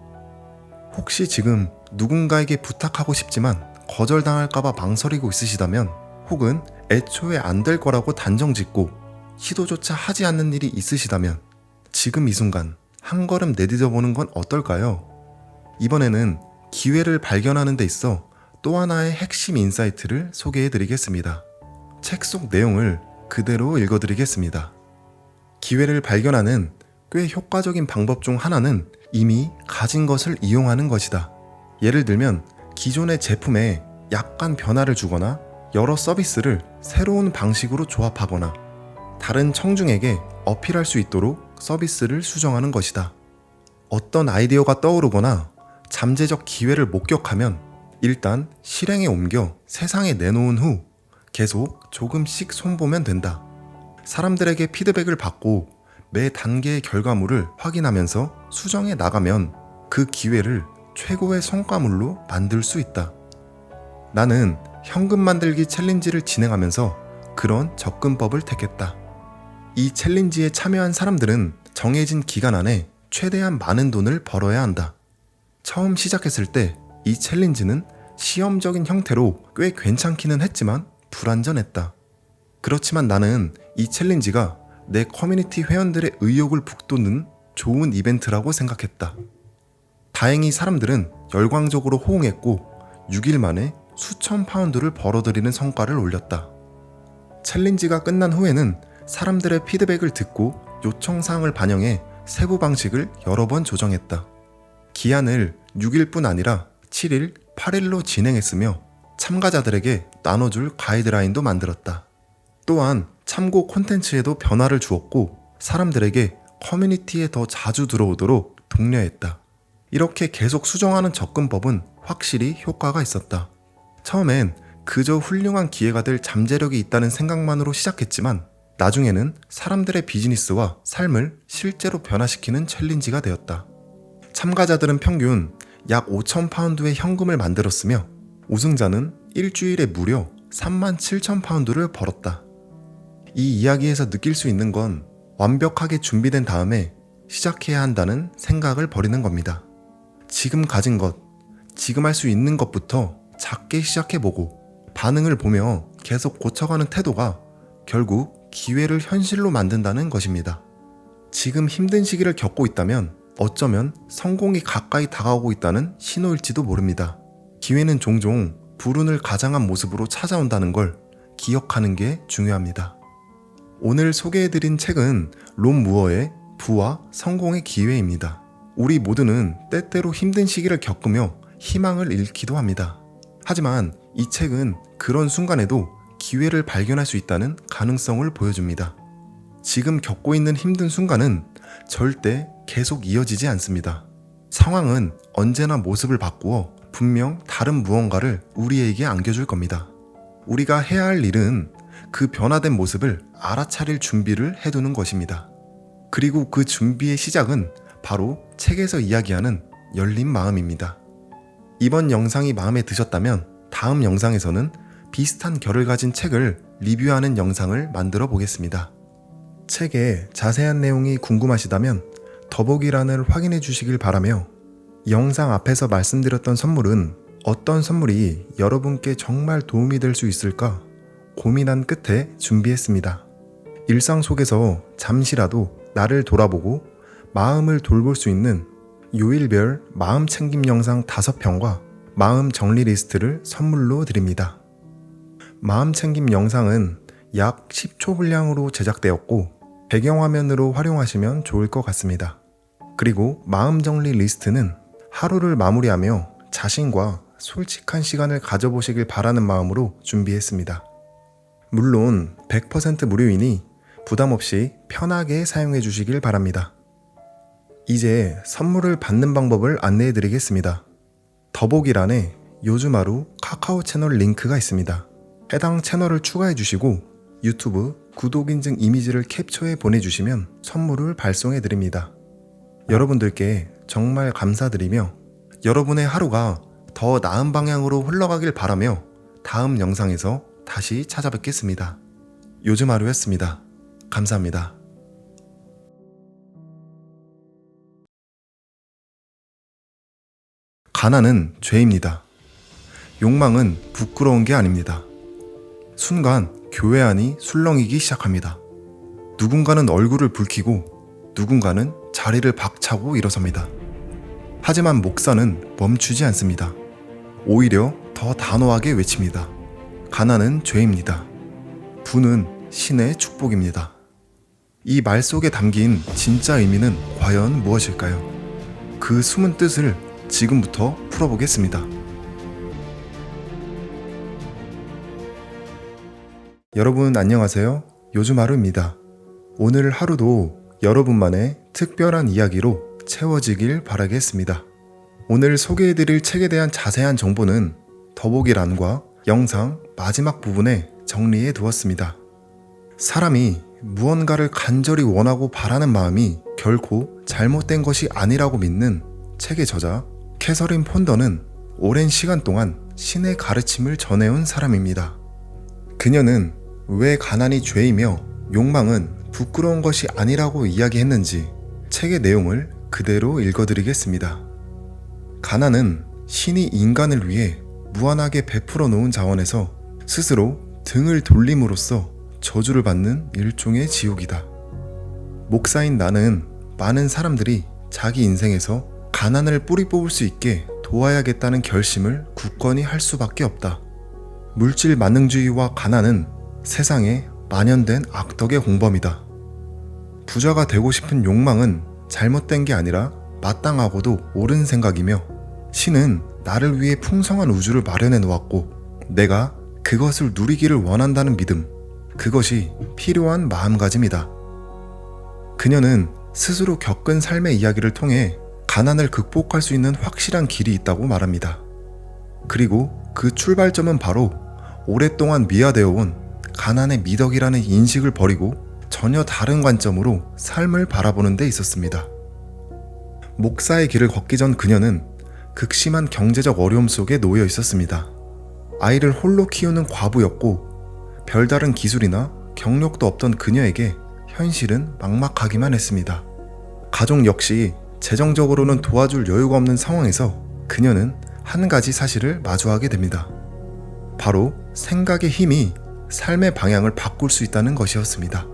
혹시 지금 누군가에게 부탁하고 싶지만 거절당할까봐 망설이고 있으시다면, 혹은 애초에 안 될 거라고 단정짓고 시도조차 하지 않는 일이 있으시다면 지금 이 순간 한 걸음 내디뎌보는 건 어떨까요? 이번에는 기회를 발견하는 데 있어 또 하나의 핵심 인사이트를 소개해드리겠습니다. 책 속 내용을 그대로 읽어드리겠습니다. 기회를 발견하는 꽤 효과적인 방법 중 하나는 이미 가진 것을 이용하는 것이다. 예를 들면 기존의 제품에 약간 변화를 주거나 여러 서비스를 새로운 방식으로 조합하거나 다른 청중에게 어필할 수 있도록 서비스를 수정하는 것이다. 어떤 아이디어가 떠오르거나 잠재적 기회를 목격하면 일단 실행에 옮겨 세상에 내놓은 후 계속 조금씩 손보면 된다. 사람들에게 피드백을 받고 매 단계의 결과물을 확인하면서 수정해 나가면 그 기회를 최고의 성과물로 만들 수 있다. 나는 현금 만들기 챌린지를 진행하면서 그런 접근법을 택했다. 이 챌린지에 참여한 사람들은 정해진 기간 안에 최대한 많은 돈을 벌어야 한다. 처음 시작했을 때 이 챌린지는 시험적인 형태로 꽤 괜찮기는 했지만 불완전했다. 그렇지만 나는 이 챌린지가 내 커뮤니티 회원들의 의욕을 북돋는 좋은 이벤트라고 생각했다. 다행히 사람들은 열광적으로 호응했고 6일 만에 수천 파운드를 벌어들이는 성과를 올렸다. 챌린지가 끝난 후에는 사람들의 피드백을 듣고 요청사항을 반영해 세부 방식을 여러 번 조정했다. 기한을 6일뿐 아니라 7일, 8일로 진행했으며 참가자들에게 나눠줄 가이드라인도 만들었다. 또한 참고 콘텐츠에도 변화를 주었고 사람들에게 커뮤니티에 더 자주 들어오도록 독려했다. 이렇게 계속 수정하는 접근법은 확실히 효과가 있었다. 처음엔 그저 훌륭한 기회가 될 잠재력이 있다는 생각만으로 시작했지만 나중에는 사람들의 비즈니스와 삶을 실제로 변화시키는 챌린지가 되었다. 참가자들은 평균 약 5,000파운드의 현금을 만들었으며 우승자는 일주일에 무려 37,000파운드를 벌었다. 이 이야기에서 느낄 수 있는 건 완벽하게 준비된 다음에 시작해야 한다는 생각을 버리는 겁니다. 지금 가진 것, 지금 할 수 있는 것부터 작게 시작해보고 반응을 보며 계속 고쳐가는 태도가 결국 기회를 현실로 만든다는 것입니다. 지금 힘든 시기를 겪고 있다면 어쩌면 성공이 가까이 다가오고 있다는 신호일지도 모릅니다. 기회는 종종 불운을 가장한 모습으로 찾아온다는 걸 기억하는 게 중요합니다. 오늘 소개해드린 책은 론 무어의 부와 성공의 기회입니다. 우리 모두는 때때로 힘든 시기를 겪으며 희망을 잃기도 합니다. 하지만 이 책은 그런 순간에도 기회를 발견할 수 있다는 가능성을 보여줍니다. 지금 겪고 있는 힘든 순간은 절대 계속 이어지지 않습니다. 상황은 언제나 모습을 바꾸어 분명 다른 무언가를 우리에게 안겨줄 겁니다. 우리가 해야 할 일은 그 변화된 모습을 알아차릴 준비를 해두는 것입니다. 그리고 그 준비의 시작은 바로 책에서 이야기하는 열린 마음입니다. 이번 영상이 마음에 드셨다면 다음 영상에서는 비슷한 결을 가진 책을 리뷰하는 영상을 만들어 보겠습니다. 책의 자세한 내용이 궁금하시다면 더보기란을 확인해 주시길 바라며, 영상 앞에서 말씀드렸던 선물은 어떤 선물이 여러분께 정말 도움이 될 수 있을까 고민한 끝에 준비했습니다. 일상 속에서 잠시라도 나를 돌아보고 마음을 돌볼 수 있는 요일별 마음 챙김 영상 5편과 마음 정리 리스트를 선물로 드립니다. 마음 챙김 영상은 약 10초 분량으로 제작되었고 배경화면으로 활용하시면 좋을 것 같습니다. 그리고 마음 정리 리스트는 하루를 마무리하며 자신과 솔직한 시간을 가져보시길 바라는 마음으로 준비했습니다. 물론 100% 무료이니 부담 없이 편하게 사용해 주시길 바랍니다. 이제 선물을 받는 방법을 안내해 드리겠습니다. 더보기란에 요즘하루 카카오 채널 링크가 있습니다. 해당 채널을 추가해 주시고 유튜브 구독 인증 이미지를 캡처해 보내주시면 선물을 발송해 드립니다. 여러분들께 정말 감사드리며 여러분의 하루가 더 나은 방향으로 흘러가길 바라며 다음 영상에서 다시 찾아뵙겠습니다. 요즘 하루였습니다. 감사합니다. 가난은 죄입니다. 욕망은 부끄러운 게 아닙니다. 순간 교회 안이 술렁이기 시작합니다. 누군가는 얼굴을 붉히고 누군가는 자리를 박차고 일어섭니다. 하지만 목사는 멈추지 않습니다. 오히려 더 단호하게 외칩니다. 가난은 죄입니다. 부는 신의 축복입니다. 이 말 속에 담긴 진짜 의미는 과연 무엇일까요? 그 숨은 뜻을 지금부터 풀어보겠습니다. 여러분 안녕하세요. 요즘 하루입니다. 오늘 하루도 여러분만의 특별한 이야기로 채워지길 바라겠습니다. 오늘 소개해드릴 책에 대한 자세한 정보는 더보기란과 영상 마지막 부분에 정리해 두었습니다. 사람이 무언가를 간절히 원하고 바라는 마음이 결코 잘못된 것이 아니라고 믿는 책의 저자 캐서린 폰더는 오랜 시간 동안 신의 가르침을 전해온 사람입니다. 그녀는 왜 가난이 죄이며 욕망은 부끄러운 것이 아니라고 이야기했는지 책의 내용을 그대로 읽어드리겠습니다. 가난은 신이 인간을 위해 무한하게 베풀어 놓은 자원에서 스스로 등을 돌림으로써 저주를 받는 일종의 지옥이다. 목사인 나는 많은 사람들이 자기 인생에서 가난을 뿌리 뽑을 수 있게 도와야겠다는 결심을 굳건히 할 수밖에 없다. 물질 만능주의와 가난은 세상에 만연된 악덕의 공범이다. 부자가 되고 싶은 욕망은 잘못된 게 아니라 마땅하고도 옳은 생각이며 신은 나를 위해 풍성한 우주를 마련해 놓았고 내가 그것을 누리기를 원한다는 믿음, 그것이 필요한 마음가짐이다. 그녀는 스스로 겪은 삶의 이야기를 통해 가난을 극복할 수 있는 확실한 길이 있다고 말합니다. 그리고 그 출발점은 바로 오랫동안 미화되어 온 가난의 미덕이라는 인식을 버리고 전혀 다른 관점으로 삶을 바라보는 데 있었습니다. 목사의 길을 걷기 전 그녀는 극심한 경제적 어려움 속에 놓여 있었습니다. 아이를 홀로 키우는 과부였고 별다른 기술이나 경력도 없던 그녀에게 현실은 막막하기만 했습니다. 가족 역시 재정적으로는 도와줄 여유가 없는 상황에서 그녀는 한 가지 사실을 마주하게 됩니다. 바로 생각의 힘이 삶의 방향을 바꿀 수 있다는 것이었습니다.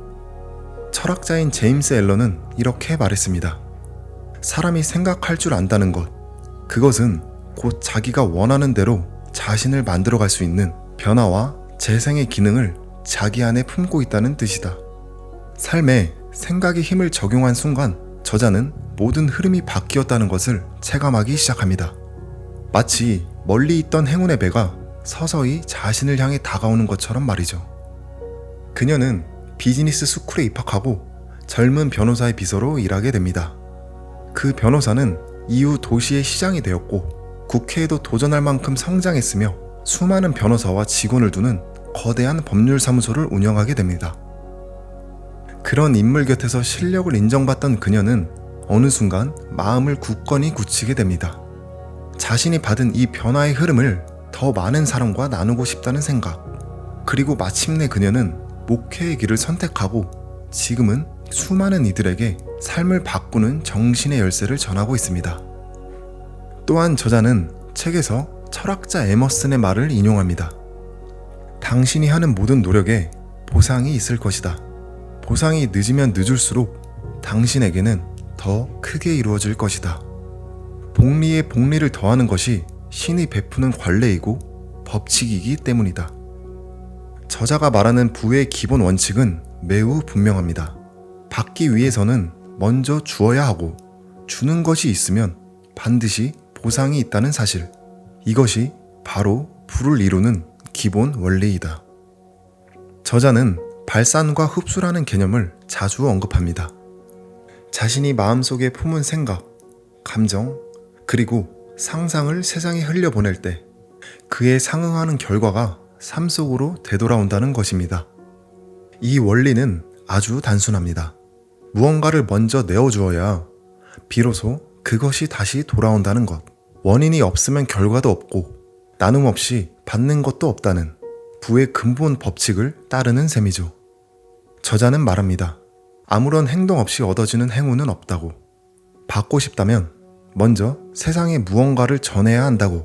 철학자인 제임스 앨런은 이렇게 말했습니다. 사람이 생각할 줄 안다는 것, 그것은 곧 자기가 원하는 대로 자신을 만들어갈 수 있는 변화와 재생의 기능을 자기 안에 품고 있다는 뜻이다. 삶에 생각의 힘을 적용한 순간 저자는 모든 흐름이 바뀌었다는 것을 체감하기 시작합니다. 마치 멀리 있던 행운의 배가 서서히 자신을 향해 다가오는 것처럼 말이죠. 그녀는 비즈니스 스쿨에 입학하고 젊은 변호사의 비서로 일하게 됩니다. 그 변호사는 이후 도시의 시장이 되었고 국회에도 도전할 만큼 성장했으며 수많은 변호사와 직원을 두는 거대한 법률사무소를 운영하게 됩니다. 그런 인물 곁에서 실력을 인정받던 그녀는 어느 순간 마음을 굳건히 굳히게 됩니다. 자신이 받은 이 변화의 흐름을 더 많은 사람과 나누고 싶다는 생각, 그리고 마침내 그녀는 목회의 길을 선택하고 지금은 수많은 이들에게 삶을 바꾸는 정신의 열쇠를 전하고 있습니다. 또한 저자는 책에서 철학자 에머슨의 말을 인용합니다. 당신이 하는 모든 노력에 보상이 있을 것이다. 보상이 늦으면 늦을수록 당신에게는 더 크게 이루어질 것이다. 복리에 복리를 더하는 것이 신이 베푸는 관례이고 법칙이기 때문이다. 저자가 말하는 부의 기본 원칙은 매우 분명합니다. 받기 위해서는 먼저 주어야 하고 주는 것이 있으면 반드시 보상이 있다는 사실. 이것이 바로 부를 이루는 기본 원리이다. 저자는 발산과 흡수라는 개념을 자주 언급합니다. 자신이 마음속에 품은 생각, 감정, 그리고 상상을 세상에 흘려보낼 때 그에 상응하는 결과가 삶 속으로 되돌아온다는 것입니다. 이 원리는 아주 단순합니다. 무언가를 먼저 내어주어야 비로소 그것이 다시 돌아온다는 것. 원인이 없으면 결과도 없고 나눔 없이 받는 것도 없다는 부의 근본 법칙을 따르는 셈이죠. 저자는 말합니다. 아무런 행동 없이 얻어지는 행운은 없다고. 받고 싶다면 먼저 세상에 무언가를 전해야 한다고.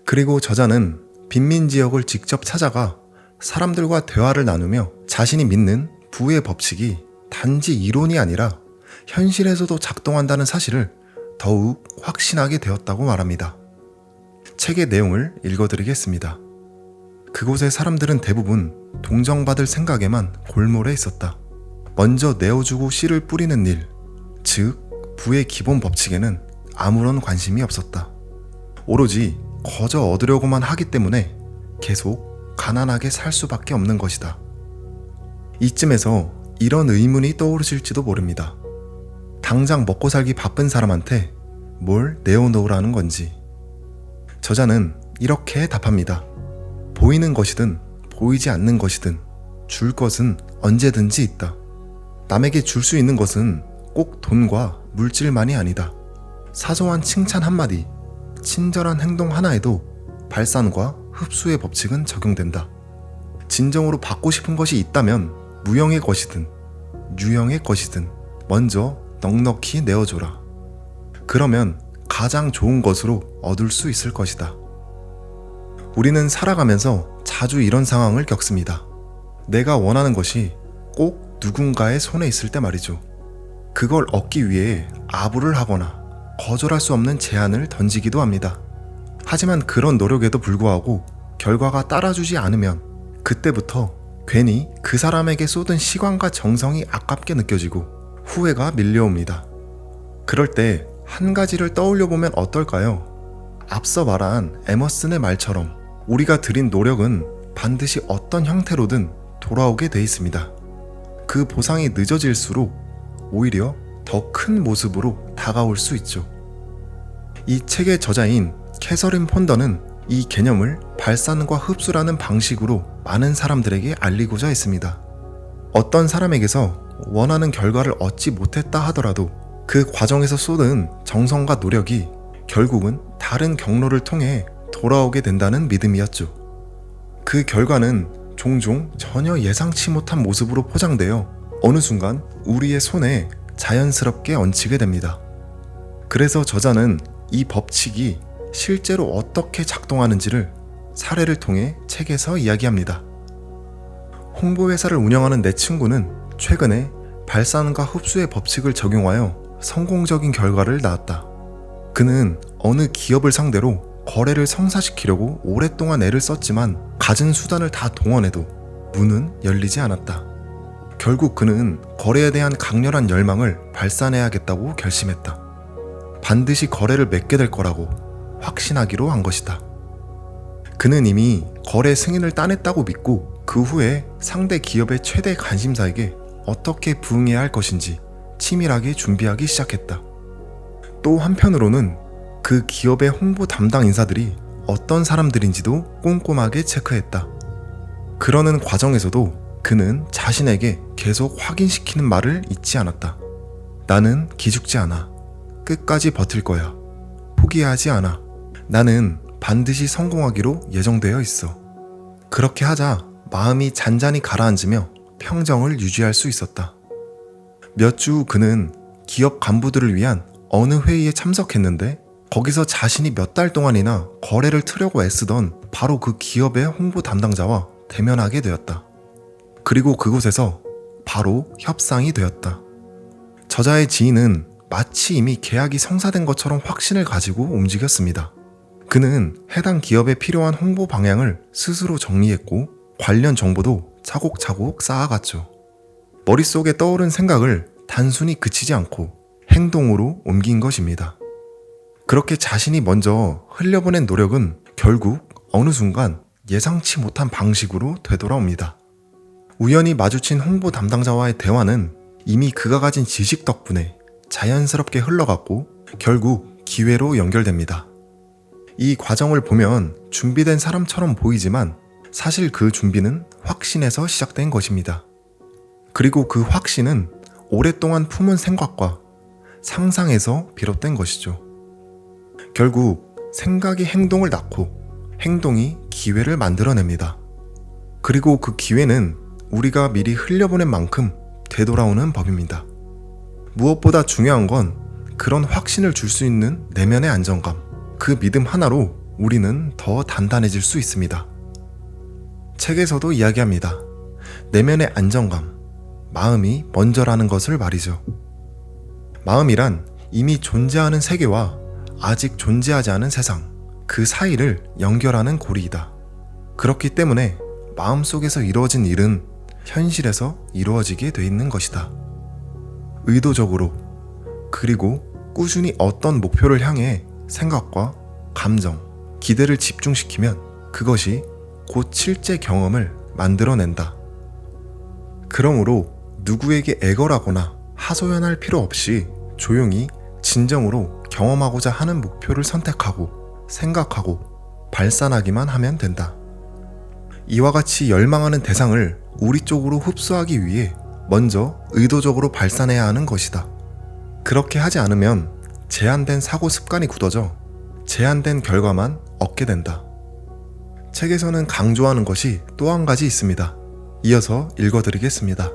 그리고 저자는 빈민 지역을 직접 찾아가 사람들과 대화를 나누며 자신이 믿는 부의 법칙이 단지 이론이 아니라 현실에서도 작동한다는 사실을 더욱 확신하게 되었다고 말합니다. 책의 내용을 읽어드리겠습니다. 그곳의 사람들은 대부분 동정받을 생각에만 골몰해 있었다. 먼저 내어주고 씨를 뿌리는 일, 즉 부의 기본 법칙에는 아무런 관심이 없었다. 오로지 거저 얻으려고만 하기 때문에 계속 가난하게 살 수밖에 없는 것이다. 이쯤에서 이런 의문이 떠오르실지도 모릅니다. 당장 먹고 살기 바쁜 사람한테 뭘 내어놓으라는 건지. 저자는 이렇게 답합니다. 보이는 것이든 보이지 않는 것이든 줄 것은 언제든지 있다. 남에게 줄 수 있는 것은 꼭 돈과 물질만이 아니다. 사소한 칭찬 한마디, 친절한 행동 하나에도 발산과 흡수의 법칙은 적용된다. 진정으로 받고 싶은 것이 있다면 무형의 것이든 유형의 것이든 먼저 넉넉히 내어줘라. 그러면 가장 좋은 것으로 얻을 수 있을 것이다. 우리는 살아가면서 자주 이런 상황을 겪습니다. 내가 원하는 것이 꼭 누군가의 손에 있을 때 말이죠. 그걸 얻기 위해 아부를 하거나 거절할 수 없는 제안을 던지기도 합니다. 하지만 그런 노력에도 불구하고 결과가 따라주지 않으면 그때부터 괜히 그 사람에게 쏟은 시간과 정성이 아깝게 느껴지고 후회가 밀려옵니다. 그럴 때 한 가지를 떠올려 보면 어떨까요? 앞서 말한 에머슨의 말처럼 우리가 들인 노력은 반드시 어떤 형태로든 돌아오게 돼 있습니다. 그 보상이 늦어질수록 오히려 더 큰 모습으로 다가올 수 있죠. 이 책의 저자인 캐서린 폰더는 이 개념을 발산과 흡수라는 방식으로 많은 사람들에게 알리고자 했습니다. 어떤 사람에게서 원하는 결과를 얻지 못했다 하더라도 그 과정에서 쏟은 정성과 노력이 결국은 다른 경로를 통해 돌아오게 된다는 믿음이었죠. 그 결과는 종종 전혀 예상치 못한 모습으로 포장되어 어느 순간 우리의 손에 자연스럽게 얹히게 됩니다. 그래서 저자는 이 법칙이 실제로 어떻게 작동하는지를 사례를 통해 책에서 이야기합니다. 홍보회사를 운영하는 내 친구는 최근에 발산과 흡수의 법칙을 적용하여 성공적인 결과를 낳았다. 그는 어느 기업을 상대로 거래를 성사시키려고 오랫동안 애를 썼지만 갖은 수단을 다 동원해도 문은 열리지 않았다. 결국 그는 거래에 대한 강렬한 열망을 발산해야겠다고 결심했다. 반드시 거래를 맺게 될 거라고 확신하기로 한 것이다. 그는 이미 거래 승인을 따냈다고 믿고 그 후에 상대 기업의 최대 관심사에게 어떻게 부응해야 할 것인지 치밀하게 준비하기 시작했다. 또 한편으로는 그 기업의 홍보 담당 인사들이 어떤 사람들인지도 꼼꼼하게 체크했다. 그러는 과정에서도 그는 자신에게 계속 확인시키는 말을 잊지 않았다. 나는 기죽지 않아. 끝까지 버틸 거야. 포기하지 않아. 나는 반드시 성공하기로 예정되어 있어. 그렇게 하자 마음이 잔잔히 가라앉으며 평정을 유지할 수 있었다. 몇 주 후 그는 기업 간부들을 위한 어느 회의에 참석했는데 거기서 자신이 몇 달 동안이나 거래를 트려고 애쓰던 바로 그 기업의 홍보 담당자와 대면하게 되었다. 그리고 그곳에서 바로 협상이 되었다. 저자의 지인은 마치 이미 계약이 성사된 것처럼 확신을 가지고 움직였습니다. 그는 해당 기업에 필요한 홍보 방향을 스스로 정리했고 관련 정보도 차곡차곡 쌓아갔죠. 머릿속에 떠오른 생각을 단순히 그치지 않고 행동으로 옮긴 것입니다. 그렇게 자신이 먼저 흘려보낸 노력은 결국 어느 순간 예상치 못한 방식으로 되돌아옵니다. 우연히 마주친 홍보 담당자와의 대화는 이미 그가 가진 지식 덕분에 자연스럽게 흘러갔고 결국 기회로 연결됩니다. 이 과정을 보면 준비된 사람처럼 보이지만 사실 그 준비는 확신에서 시작된 것입니다. 그리고 그 확신은 오랫동안 품은 생각과 상상에서 비롯된 것이죠. 결국 생각이 행동을 낳고 행동이 기회를 만들어냅니다. 그리고 그 기회는 우리가 미리 흘려보낸 만큼 되돌아오는 법입니다. 무엇보다 중요한 건 그런 확신을 줄 수 있는 내면의 안정감, 그 믿음 하나로 우리는 더 단단해질 수 있습니다. 책에서도 이야기합니다. 내면의 안정감, 마음이 먼저라는 것을 말이죠. 마음이란 이미 존재하는 세계와 아직 존재하지 않은 세상, 그 사이를 연결하는 고리이다. 그렇기 때문에 마음속에서 이루어진 일은 현실에서 이루어지게 돼 있는 것이다. 의도적으로, 그리고 꾸준히 어떤 목표를 향해 생각과 감정, 기대를 집중시키면 그것이 곧 실제 경험을 만들어낸다. 그러므로 누구에게 애걸하거나 하소연할 필요 없이 조용히 진정으로 경험하고자 하는 목표를 선택하고 생각하고 발산하기만 하면 된다. 이와 같이 열망하는 대상을 우리 쪽으로 흡수하기 위해 먼저 의도적으로 발산해야 하는 것이다. 그렇게 하지 않으면 제한된 사고 습관이 굳어져 제한된 결과만 얻게 된다. 책에서는 강조하는 것이 또 한 가지 있습니다. 이어서 읽어드리겠습니다.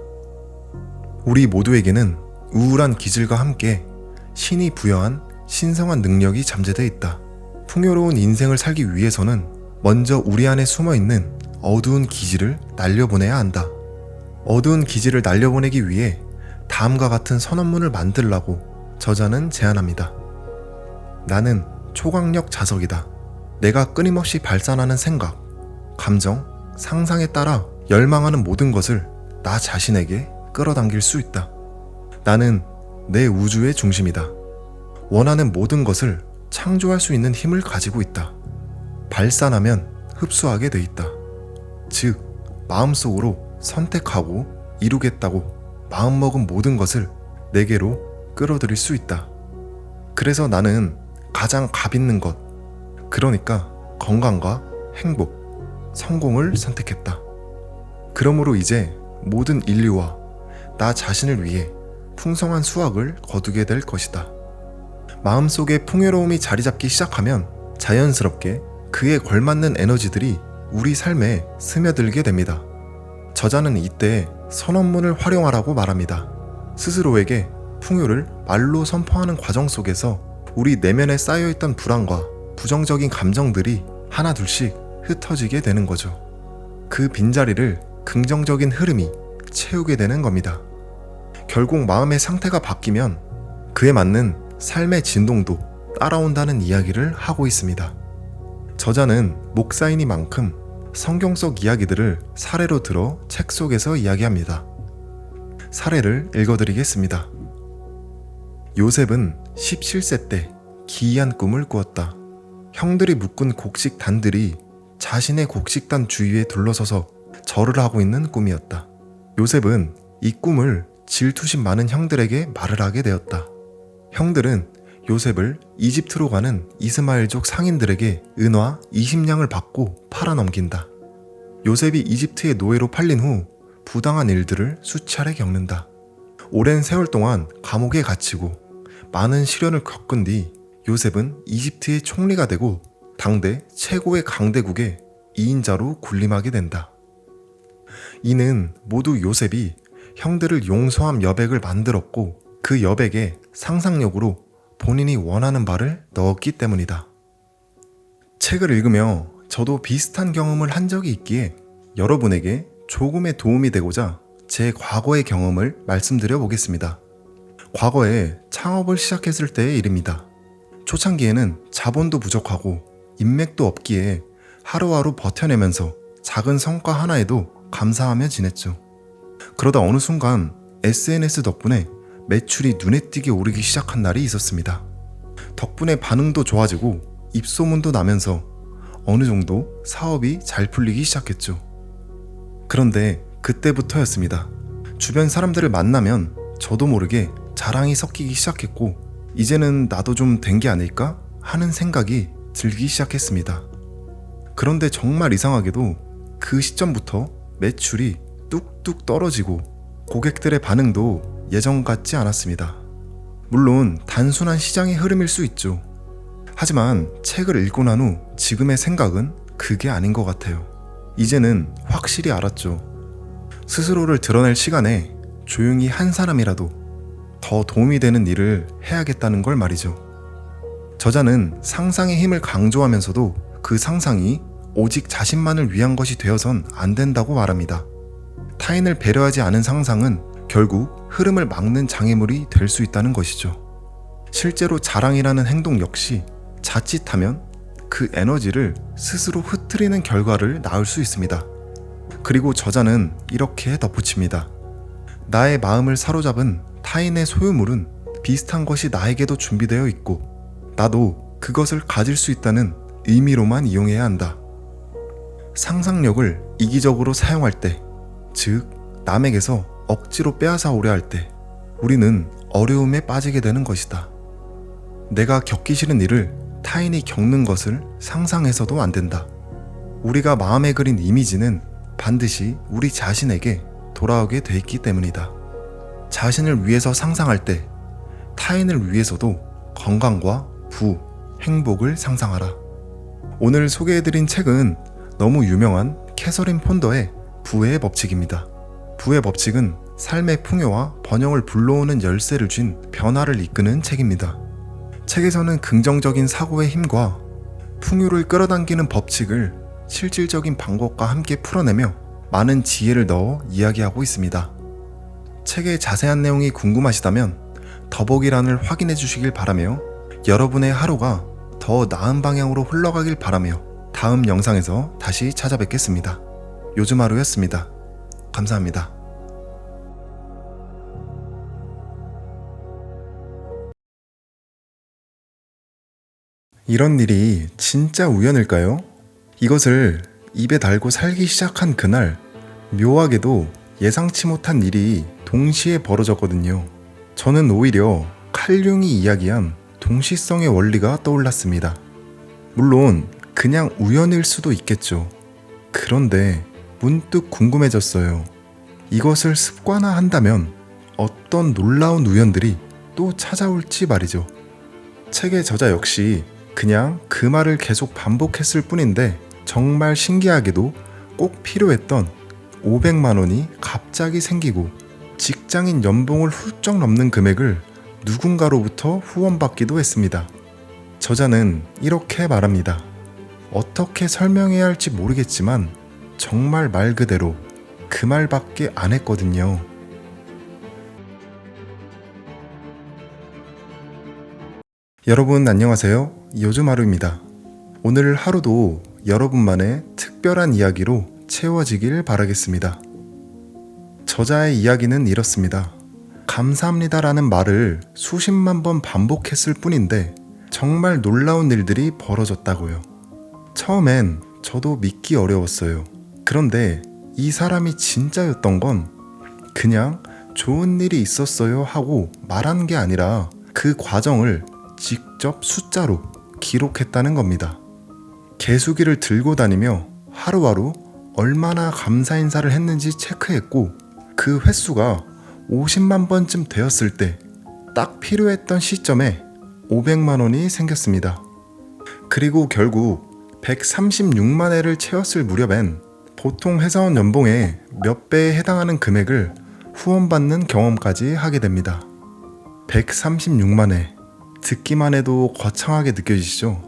우리 모두에게는 우울한 기질과 함께 신이 부여한 신성한 능력이 잠재되어 있다. 풍요로운 인생을 살기 위해서는 먼저 우리 안에 숨어있는 어두운 기질을 날려보내야 한다. 어두운 기질을 날려보내기 위해 다음과 같은 선언문을 만들라고 저자는 제안합니다. 나는 초강력 자석이다. 내가 끊임없이 발산하는 생각, 감정, 상상에 따라 열망하는 모든 것을 나 자신에게 끌어당길 수 있다. 나는 내 우주의 중심이다. 원하는 모든 것을 창조할 수 있는 힘을 가지고 있다. 발산하면 흡수하게 돼 있다. 즉, 마음속으로 선택하고 이루겠다고 마음먹은 모든 것을 내게로 끌어들일 수 있다. 그래서 나는 가장 값 있는 것, 그러니까 건강과 행복, 성공을 선택했다. 그러므로 이제 모든 인류와 나 자신을 위해 풍성한 수확을 거두게 될 것이다. 마음속에 풍요로움이 자리 잡기 시작하면 자연스럽게 그에 걸맞는 에너지들이 우리 삶에 스며들게 됩니다. 저자는 이때 선언문을 활용하라고 말합니다. 스스로에게 풍요를 말로 선포하는 과정 속에서 우리 내면에 쌓여있던 불안과 부정적인 감정들이 하나둘씩 흩어지게 되는 거죠. 그 빈자리를 긍정적인 흐름이 채우게 되는 겁니다. 결국 마음의 상태가 바뀌면 그에 맞는 삶의 진동도 따라온다는 이야기를 하고 있습니다. 저자는 목사이니만큼 성경 속 이야기들을 사례로 들어 책 속에서 이야기합니다. 사례를 읽어드리겠습니다. 요셉은 17세 때 기이한 꿈을 꾸었다. 형들이 묶은 곡식단들이 자신의 곡식단 주위에 둘러서서 절을 하고 있는 꿈이었다. 요셉은 이 꿈을 질투심 많은 형들에게 말을 하게 되었다. 형들은 요셉을 이집트로 가는 이스마엘족 상인들에게 은화 20냥을 받고 팔아넘긴다. 요셉이 이집트의 노예로 팔린 후 부당한 일들을 수차례 겪는다. 오랜 세월 동안 감옥에 갇히고 많은 시련을 겪은 뒤 요셉은 이집트의 총리가 되고 당대 최고의 강대국의 2인자로 군림하게 된다. 이는 모두 요셉이 형들을 용서함 여백을 만들었고 그 여백에 상상력으로 본인이 원하는 바를 넣었기 때문이다. 책을 읽으며 저도 비슷한 경험을 한 적이 있기에 여러분에게 조금의 도움이 되고자 제 과거의 경험을 말씀드려 보겠습니다. 과거에 창업을 시작했을 때의 일입니다. 초창기에는 자본도 부족하고 인맥도 없기에 하루하루 버텨내면서 작은 성과 하나에도 감사하며 지냈죠. 그러다 어느 순간 SNS 덕분에 매출이 눈에 띄게 오르기 시작한 날이 있었습니다. 덕분에 반응도 좋아지고 입소문도 나면서 어느 정도 사업이 잘 풀리기 시작했죠. 그런데 그때부터였습니다. 주변 사람들을 만나면 저도 모르게 자랑이 섞이기 시작했고 이제는 나도 좀 된 게 아닐까 하는 생각이 들기 시작했습니다. 그런데 정말 이상하게도 그 시점부터 매출이 뚝뚝 떨어지고 고객들의 반응도 예전 같지 않았습니다. 물론 단순한 시장의 흐름일 수 있죠. 하지만 책을 읽고 난 후 지금의 생각은 그게 아닌 것 같아요. 이제는 확실히 알았죠. 스스로를 드러낼 시간에 조용히 한 사람이라도 더 도움이 되는 일을 해야겠다는 걸 말이죠. 저자는 상상의 힘을 강조하면서도 그 상상이 오직 자신만을 위한 것이 되어선 안 된다고 말합니다. 타인을 배려하지 않은 상상은 결국 흐름을 막는 장애물이 될 수 있다는 것이죠. 실제로 자랑이라는 행동 역시 자칫하면 그 에너지를 스스로 흐트리는 결과를 낳을 수 있습니다. 그리고 저자는 이렇게 덧붙입니다. 나의 마음을 사로잡은 타인의 소유물은 비슷한 것이 나에게도 준비되어 있고 나도 그것을 가질 수 있다는 의미로만 이용해야 한다. 상상력을 이기적으로 사용할 때, 즉 남에게서 억지로 빼앗아 오려 할 때 우리는 어려움에 빠지게 되는 것이다. 내가 겪기 싫은 일을 타인이 겪는 것을 상상해서도 안 된다. 우리가 마음에 그린 이미지는 반드시 우리 자신에게 돌아오게 돼 있기 때문이다. 자신을 위해서 상상할 때 타인을 위해서도 건강과 부, 행복을 상상하라. 오늘 소개해드린 책은 너무 유명한 캐서린 폰더의 부의 법칙입니다. 부의 법칙은 삶의 풍요와 번영을 불러오는 열쇠를 쥔 변화를 이끄는 책입니다. 책에서는 긍정적인 사고의 힘과 풍요를 끌어당기는 법칙을 실질적인 방법과 함께 풀어내며 많은 지혜를 넣어 이야기하고 있습니다. 책의 자세한 내용이 궁금하시다면 더보기란을 확인해 주시길 바라며 여러분의 하루가 더 나은 방향으로 흘러가길 바라며 다음 영상에서 다시 찾아뵙겠습니다. 요즘 하루였습니다. 감사합니다. 이런 일이 진짜 우연일까요? 이것을 입에 달고 살기 시작한 그날, 묘하게도 예상치 못한 일이 동시에 벌어졌거든요. 저는 오히려 칼융이 이야기한 동시성의 원리가 떠올랐습니다. 물론 그냥 우연일 수도 있겠죠. 그런데 문득 궁금해졌어요. 이것을 습관화한다면 어떤 놀라운 우연들이 또 찾아올지 말이죠. 책의 저자 역시 그냥 그 말을 계속 반복했을 뿐인데 정말 신기하게도 꼭 필요했던 500만 원이 갑자기 생기고 직장인 연봉을 훌쩍 넘는 금액을 누군가로부터 후원받기도 했습니다. 저자는 이렇게 말합니다. 어떻게 설명해야 할지 모르겠지만 정말 말 그대로 그 말밖에 안 했거든요. 여러분 안녕하세요. 요즘 하루입니다. 오늘 하루도 여러분만의 특별한 이야기로 채워지길 바라겠습니다. 저자의 이야기는 이렇습니다. 감사합니다라는 말을 수십만 번 반복했을 뿐인데 정말 놀라운 일들이 벌어졌다고요. 처음엔 저도 믿기 어려웠어요. 그런데 이 사람이 진짜였던 건 그냥 좋은 일이 있었어요 하고 말한 게 아니라 그 과정을 직접 숫자로 기록했다는 겁니다. 개수기를 들고 다니며 하루하루 얼마나 감사 인사를 했는지 체크했고 그 횟수가 50만 번쯤 되었을 때 딱 필요했던 시점에 500만 원이 생겼습니다. 그리고 결국 136만 회를 채웠을 무렵엔 보통 회사원 연봉의 몇 배에 해당하는 금액을 후원받는 경험까지 하게 됩니다. 136만 회, 듣기만 해도 거창하게 느껴지시죠?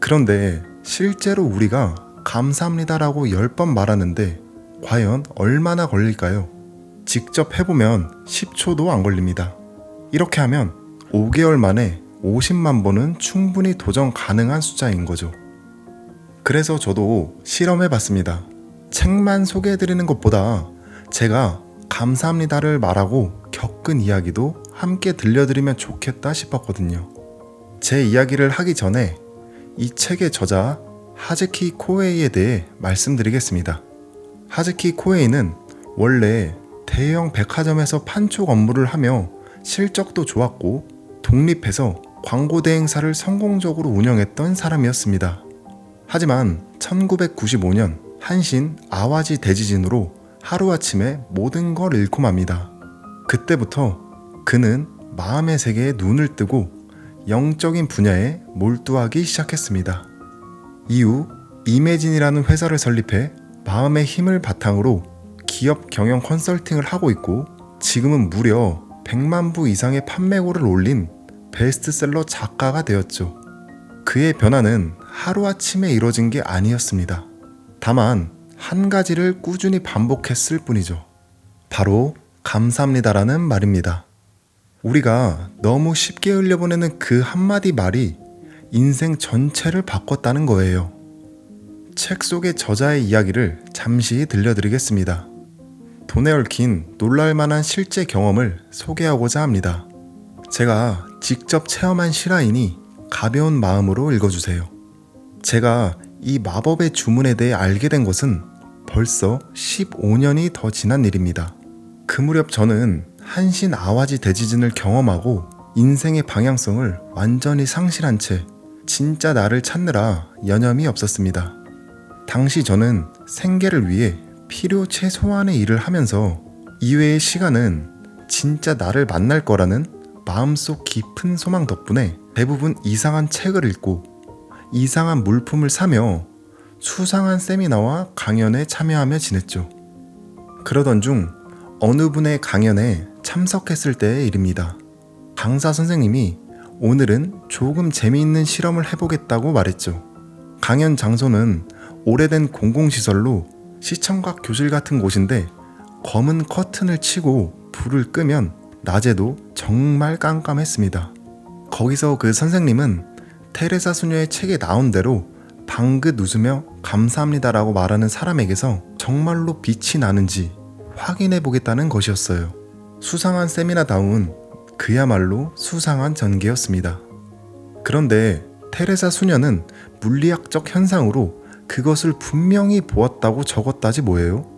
그런데 실제로 우리가 감사합니다라고 10번 말하는데 과연 얼마나 걸릴까요? 직접 해보면 10초도 안 걸립니다. 이렇게 하면 5개월 만에 50만 번은 충분히 도전 가능한 숫자인 거죠. 그래서 저도 실험해봤습니다. 책만 소개해드리는 것보다 제가 감사합니다를 말하고 겪은 이야기도 함께 들려드리면 좋겠다 싶었거든요. 제 이야기를 하기 전에 이 책의 저자 하즈키 코에이에 대해 말씀드리겠습니다. 하즈키 코에이는 원래 대형 백화점에서 판촉 업무를 하며 실적도 좋았고 독립해서 광고 대행사를 성공적으로 운영했던 사람이었습니다. 하지만 1995년 한신 아와지 대지진으로 하루아침에 모든 걸 잃고 맙니다. 그때부터 그는 마음의 세계에 눈을 뜨고 영적인 분야에 몰두하기 시작했습니다. 이후 이매진이라는 회사를 설립해 마음의 힘을 바탕으로 기업 경영 컨설팅을 하고 있고, 지금은 무려 100만 부 이상의 판매고를 올린 베스트셀러 작가가 되었죠. 그의 변화는 하루아침에 이뤄진 게 아니었습니다. 다만 한 가지를 꾸준히 반복했을 뿐이죠. 바로 감사합니다라는 말입니다. 우리가 너무 쉽게 흘려보내는 그 한마디 말이 인생 전체를 바꿨다는 거예요. 책 속의 저자의 이야기를 잠시 들려드리겠습니다. 돈에 얽힌 놀랄만한 실제 경험을 소개하고자 합니다. 제가 직접 체험한 실화이니 가벼운 마음으로 읽어주세요. 제가 이 마법의 주문에 대해 알게 된 것은 벌써 15년이 더 지난 일입니다. 그 무렵 저는 한신 아와지 대지진을 경험하고 인생의 방향성을 완전히 상실한 채 진짜 나를 찾느라 여념이 없었습니다. 당시 저는 생계를 위해 필요 최소한의 일을 하면서 이외의 시간은 진짜 나를 만날 거라는 마음속 깊은 소망 덕분에 대부분 이상한 책을 읽고 이상한 물품을 사며 수상한 세미나와 강연에 참여하며 지냈죠. 그러던 중 어느 분의 강연에 참석했을 때의 일입니다. 강사 선생님이 오늘은 조금 재미있는 실험을 해보겠다고 말했죠. 강연 장소는 오래된 공공시설로 시청각 교실 같은 곳인데, 검은 커튼을 치고 불을 끄면 낮에도 정말 깜깜했습니다. 거기서 그 선생님은 테레사 수녀의 책에 나온 대로 방긋 웃으며 감사합니다라고 말하는 사람에게서 정말로 빛이 나는지 확인해 보겠다는 것이었어요. 수상한 세미나다운 그야말로 수상한 전개였습니다. 그런데 테레사 수녀는 물리학적 현상으로 그것을 분명히 보았다고 적었다지 뭐예요?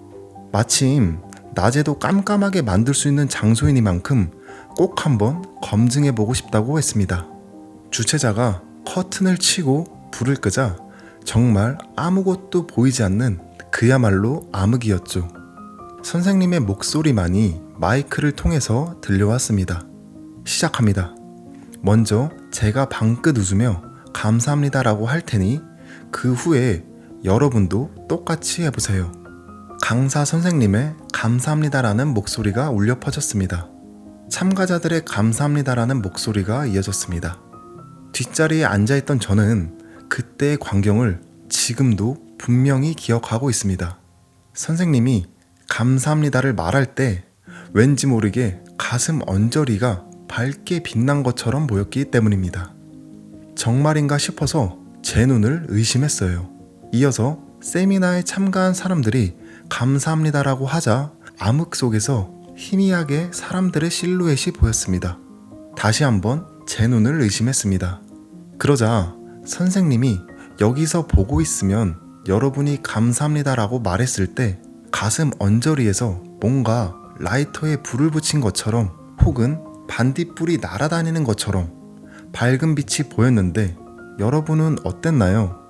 마침 낮에도 깜깜하게 만들 수 있는 장소이니만큼 꼭 한번 검증해보고 싶다고 했습니다. 주최자가 커튼을 치고 불을 끄자 정말 아무것도 보이지 않는 그야말로 암흑이었죠. 선생님의 목소리만이 마이크를 통해서 들려왔습니다. 시작합니다. 먼저 제가 방긋 웃으며 감사합니다라고 할 테니 그 후에 여러분도 똑같이 해보세요. 강사 선생님의 감사합니다라는 목소리가 울려 퍼졌습니다. 참가자들의 감사합니다라는 목소리가 이어졌습니다. 뒷자리에 앉아있던 저는 그때의 광경을 지금도 분명히 기억하고 있습니다. 선생님이 감사합니다를 말할 때 왠지 모르게 가슴 언저리가 밝게 빛난 것처럼 보였기 때문입니다. 정말인가 싶어서 제 눈을 의심했어요. 이어서 세미나에 참가한 사람들이 감사합니다라고 하자 암흑 속에서 희미하게 사람들의 실루엣이 보였습니다. 다시 한번 제 눈을 의심했습니다. 그러자 선생님이 여기서 보고 있으면 여러분이 감사합니다라고 말했을 때 가슴 언저리에서 뭔가 라이터에 불을 붙인 것처럼 혹은 반딧불이 날아다니는 것처럼 밝은 빛이 보였는데 여러분은 어땠나요?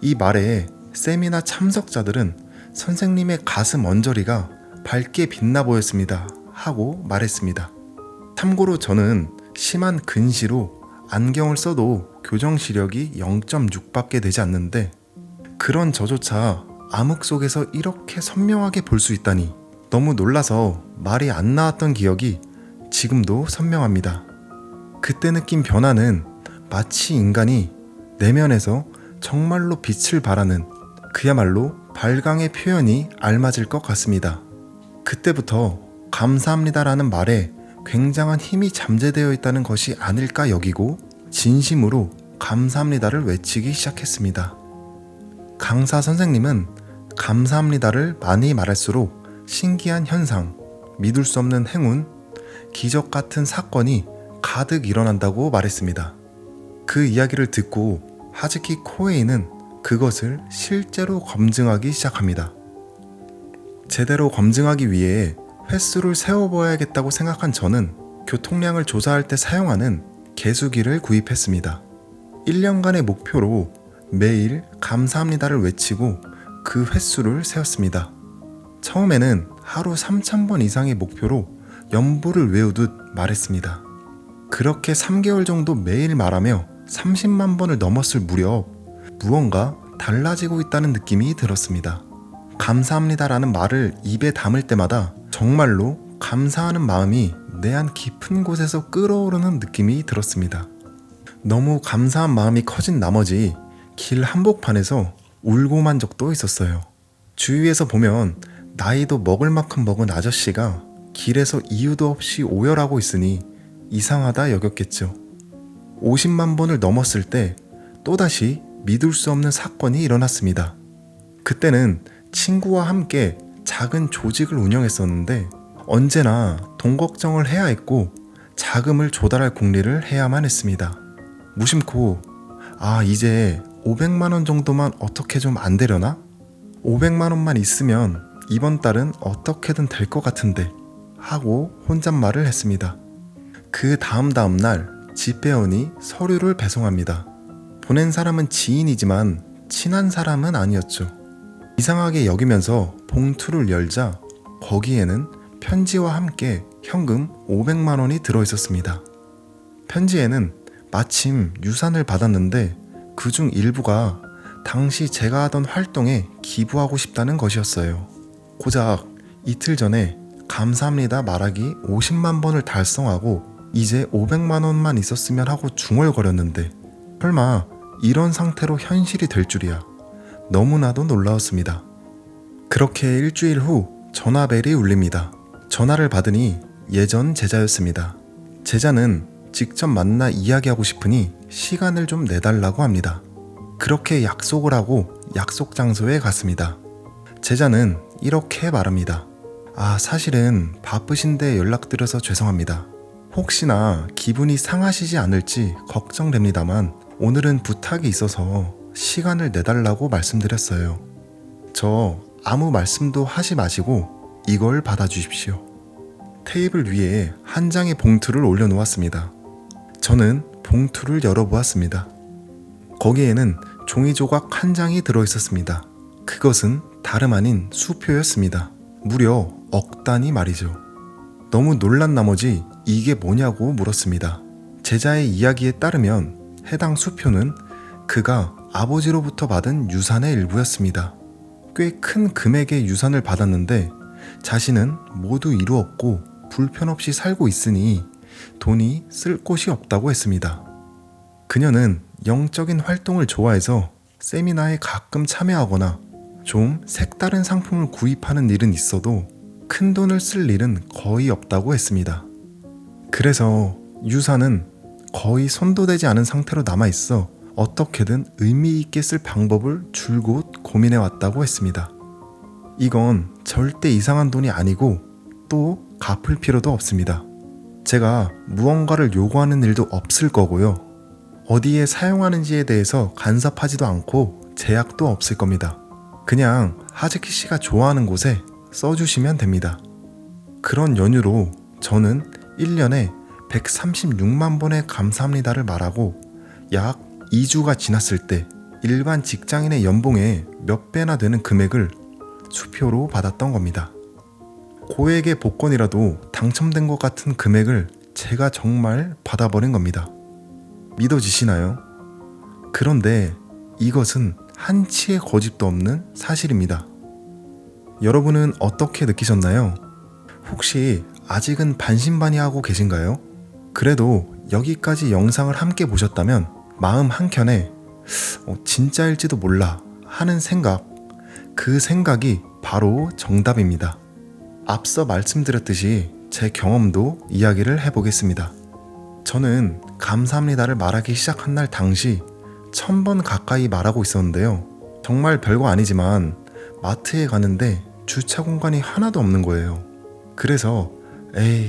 이 말에 세미나 참석자들은 선생님의 가슴 언저리가 밝게 빛나 보였습니다 하고 말했습니다. 참고로 저는 심한 근시로 안경을 써도 교정 시력이 0.6밖에 되지 않는데 그런 저조차 암흑 속에서 이렇게 선명하게 볼 수 있다니 너무 놀라서 말이 안 나왔던 기억이 지금도 선명합니다. 그때 느낀 변화는 마치 인간이 내면에서 정말로 빛을 발하는 그야말로 발광의 표현이 알맞을 것 같습니다. 그때부터 감사합니다라는 말에 굉장한 힘이 잠재되어 있다는 것이 아닐까 여기고 진심으로 감사합니다를 외치기 시작했습니다. 강사 선생님은 감사합니다를 많이 말할수록 신기한 현상, 믿을 수 없는 행운, 기적 같은 사건이 가득 일어난다고 말했습니다. 그 이야기를 듣고 하즈키 코에이는 그것을 실제로 검증하기 시작합니다. 제대로 검증하기 위해 횟수를 세워봐야겠다고 생각한 저는 교통량을 조사할 때 사용하는 계수기를 구입했습니다. 1년간의 목표로 매일 감사합니다를 외치고 그 횟수를 세었습니다. 처음에는 하루 3,000번 이상의 목표로 연보를 외우듯 말했습니다. 그렇게 3개월 정도 매일 말하며 30만 번을 넘었을 무렵 무언가 달라지고 있다는 느낌이 들었습니다. 감사합니다라는 말을 입에 담을 때마다 정말로 감사하는 마음이 내 안 깊은 곳에서 끓어오르는 느낌이 들었습니다. 너무 감사한 마음이 커진 나머지 길 한복판에서 울고만 적도 있었어요. 주위에서 보면 나이도 먹을 만큼 먹은 아저씨가 길에서 이유도 없이 오열하고 있으니 이상하다 여겼겠죠. 50만 번을 넘었을 때 또다시 믿을 수 없는 사건이 일어났습니다. 그때는 친구와 함께 작은 조직을 운영했었는데 언제나 돈 걱정을 해야 했고 자금을 조달할 궁리를 해야만 했습니다. 무심코 이제 500만 원 정도만 어떻게 좀 안 되려나? 500만 원만 있으면 이번 달은 어떻게든 될 것 같은데 하고 혼잣말을 했습니다. 그 다음 날 집배원이 서류를 배송합니다. 보낸 사람은 지인이지만 친한 사람은 아니었죠. 이상하게 여기면서 봉투를 열자 거기에는 편지와 함께 현금 500만 원이 들어있었습니다. 편지에는 마침 유산을 받았는데 그중 일부가 당시 제가 하던 활동에 기부하고 싶다는 것이었어요. 고작 이틀 전에 감사합니다 말하기 50만 번을 달성하고 이제 500만 원만 있었으면 하고 중얼거렸는데 설마 이런 상태로 현실이 될 줄이야. 너무나도 놀라웠습니다. 그렇게 일주일 후 전화벨이 울립니다. 전화를 받으니 예전 제자였습니다. 제자는 직접 만나 이야기하고 싶으니 시간을 좀 내달라고 합니다. 그렇게 약속을 하고 약속 장소에 갔습니다. 제자는 이렇게 말합니다. 사실은 바쁘신데 연락드려서 죄송합니다. 혹시나 기분이 상하시지 않을지 걱정됩니다만 오늘은 부탁이 있어서 시간을 내달라고 말씀드렸어요. 저 아무 말씀도 하지 마시고 이걸 받아주십시오. 테이블 위에 한 장의 봉투를 올려놓았습니다. 저는 봉투를 열어보았습니다. 거기에는 종이 조각 한 장이 들어있었습니다. 그것은 다름 아닌 수표였습니다. 무려 억 단위 말이죠. 너무 놀란 나머지 이게 뭐냐고 물었습니다. 제자의 이야기에 따르면 해당 수표는 그가 아버지로부터 받은 유산의 일부였습니다. 꽤 큰 금액의 유산을 받았는데 자신은 모두 이루었고 불편 없이 살고 있으니 돈이 쓸 곳이 없다고 했습니다. 그녀는 영적인 활동을 좋아해서 세미나에 가끔 참여하거나 좀 색다른 상품을 구입하는 일은 있어도 큰 돈을 쓸 일은 거의 없다고 했습니다. 그래서 유산은 거의 손도 대지 않은 상태로 남아있어 어떻게든 의미 있게 쓸 방법을 줄곧 고민해 왔다고 했습니다. 이건 절대 이상한 돈이 아니고 또 갚을 필요도 없습니다. 제가 무언가를 요구하는 일도 없을 거고요. 어디에 사용하는지에 대해서 간섭하지도 않고 제약도 없을 겁니다. 그냥 하즈키 씨가 좋아하는 곳에 써주시면 됩니다. 그런 연유로 저는 1년에 136만 번의 감사합니다를 말하고 약 2주가 지났을 때 일반 직장인의 연봉의 몇 배나 되는 금액을 수표로 받았던 겁니다. 고액의 복권이라도 당첨된 것 같은 금액을 제가 정말 받아버린 겁니다. 믿어지시나요? 그런데 이것은 한치의 거짓도 없는 사실입니다. 여러분은 어떻게 느끼셨나요? 혹시 아직은 반신반의하고 계신가요? 그래도 여기까지 영상을 함께 보셨다면 마음 한켠에 진짜일지도 몰라 하는 생각, 그 생각이 바로 정답입니다. 앞서 말씀드렸듯이 제 경험도 이야기를 해보겠습니다. 저는 감사합니다를 말하기 시작한 날 당시 1000번 가까이 말하고 있었는데요. 정말 별거 아니지만 마트에 가는데 주차 공간이 하나도 없는 거예요. 그래서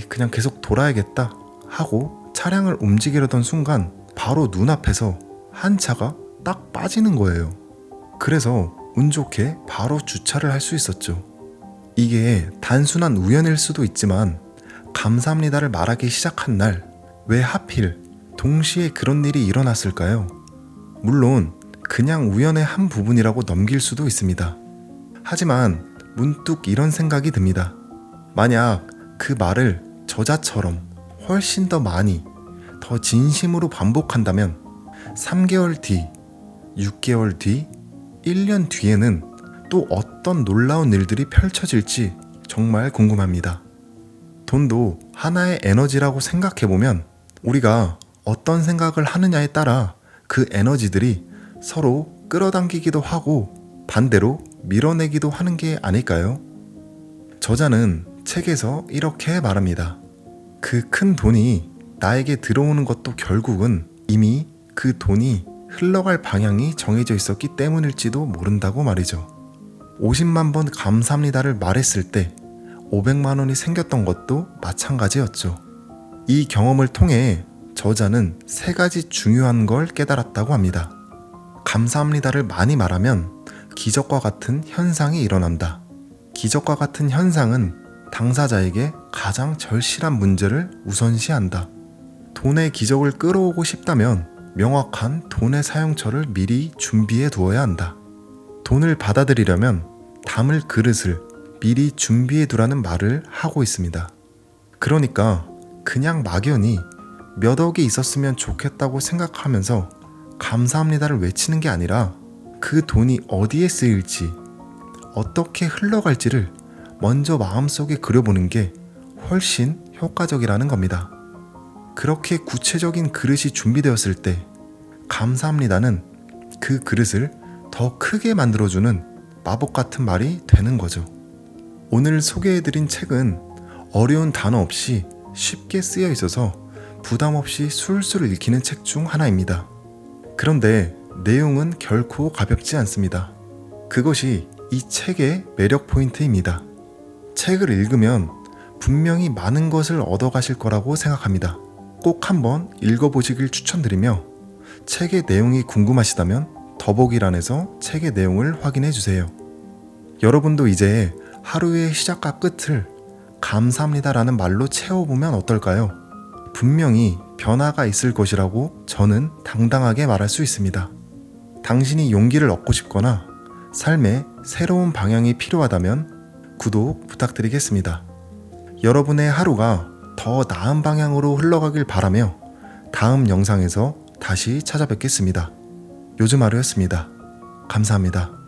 그냥 계속 돌아야겠다 하고 차량을 움직이려던 순간 바로 눈앞에서 한 차가 딱 빠지는 거예요. 그래서 운 좋게 바로 주차를 할 수 있었죠. 이게 단순한 우연일 수도 있지만 감사합니다를 말하기 시작한 날 왜 하필 동시에 그런 일이 일어났을까요? 물론 그냥 우연의 한 부분이라고 넘길 수도 있습니다. 하지만 문득 이런 생각이 듭니다. 만약 그 말을 저자처럼 훨씬 더 많이, 더 진심으로 반복한다면 3개월 뒤, 6개월 뒤, 1년 뒤에는 또 어떤 놀라운 일들이 펼쳐질지 정말 궁금합니다. 돈도 하나의 에너지라고 생각해보면 우리가 어떤 생각을 하느냐에 따라 그 에너지들이 서로 끌어당기기도 하고 반대로 밀어내기도 하는 게 아닐까요? 저자는 책에서 이렇게 말합니다. 그 큰 돈이 나에게 들어오는 것도 결국은 이미 그 돈이 흘러갈 방향이 정해져 있었기 때문일지도 모른다고 말이죠. 50만 번 감사합니다를 말했을 때 500만 원이 생겼던 것도 마찬가지였죠. 이 경험을 통해 저자는 3가지 중요한 걸 깨달았다고 합니다. 감사합니다를 많이 말하면 기적과 같은 현상이 일어난다. 기적과 같은 현상은 당사자에게 가장 절실한 문제를 우선시한다. 돈의 기적을 끌어오고 싶다면 명확한 돈의 사용처를 미리 준비해 두어야 한다. 돈을 받아들이려면 담을 그릇을 미리 준비해 두라는 말을 하고 있습니다. 그러니까 그냥 막연히 몇 억이 있었으면 좋겠다고 생각하면서 감사합니다를 외치는 게 아니라 그 돈이 어디에 쓰일지, 어떻게 흘러갈지를 먼저 마음속에 그려보는 게 훨씬 효과적이라는 겁니다. 그렇게 구체적인 그릇이 준비되었을 때 감사합니다는 그 그릇을 더 크게 만들어주는 마법 같은 말이 되는 거죠. 오늘 소개해드린 책은 어려운 단어 없이 쉽게 쓰여 있어서 부담 없이 술술 읽히는 책 중 하나입니다. 그런데 내용은 결코 가볍지 않습니다. 그것이 이 책의 매력 포인트입니다. 책을 읽으면 분명히 많은 것을 얻어가실 거라고 생각합니다. 꼭 한번 읽어보시길 추천드리며 책의 내용이 궁금하시다면 더보기란에서 책의 내용을 확인해 주세요. 여러분도 이제 하루의 시작과 끝을 감사합니다라는 말로 채워보면 어떨까요? 분명히 변화가 있을 것이라고 저는 당당하게 말할 수 있습니다. 당신이 용기를 얻고 싶거나 삶에 새로운 방향이 필요하다면 구독 부탁드리겠습니다. 여러분의 하루가 더 나은 방향으로 흘러가길 바라며 다음 영상에서 다시 찾아뵙겠습니다. 요즘 하루였습니다. 감사합니다.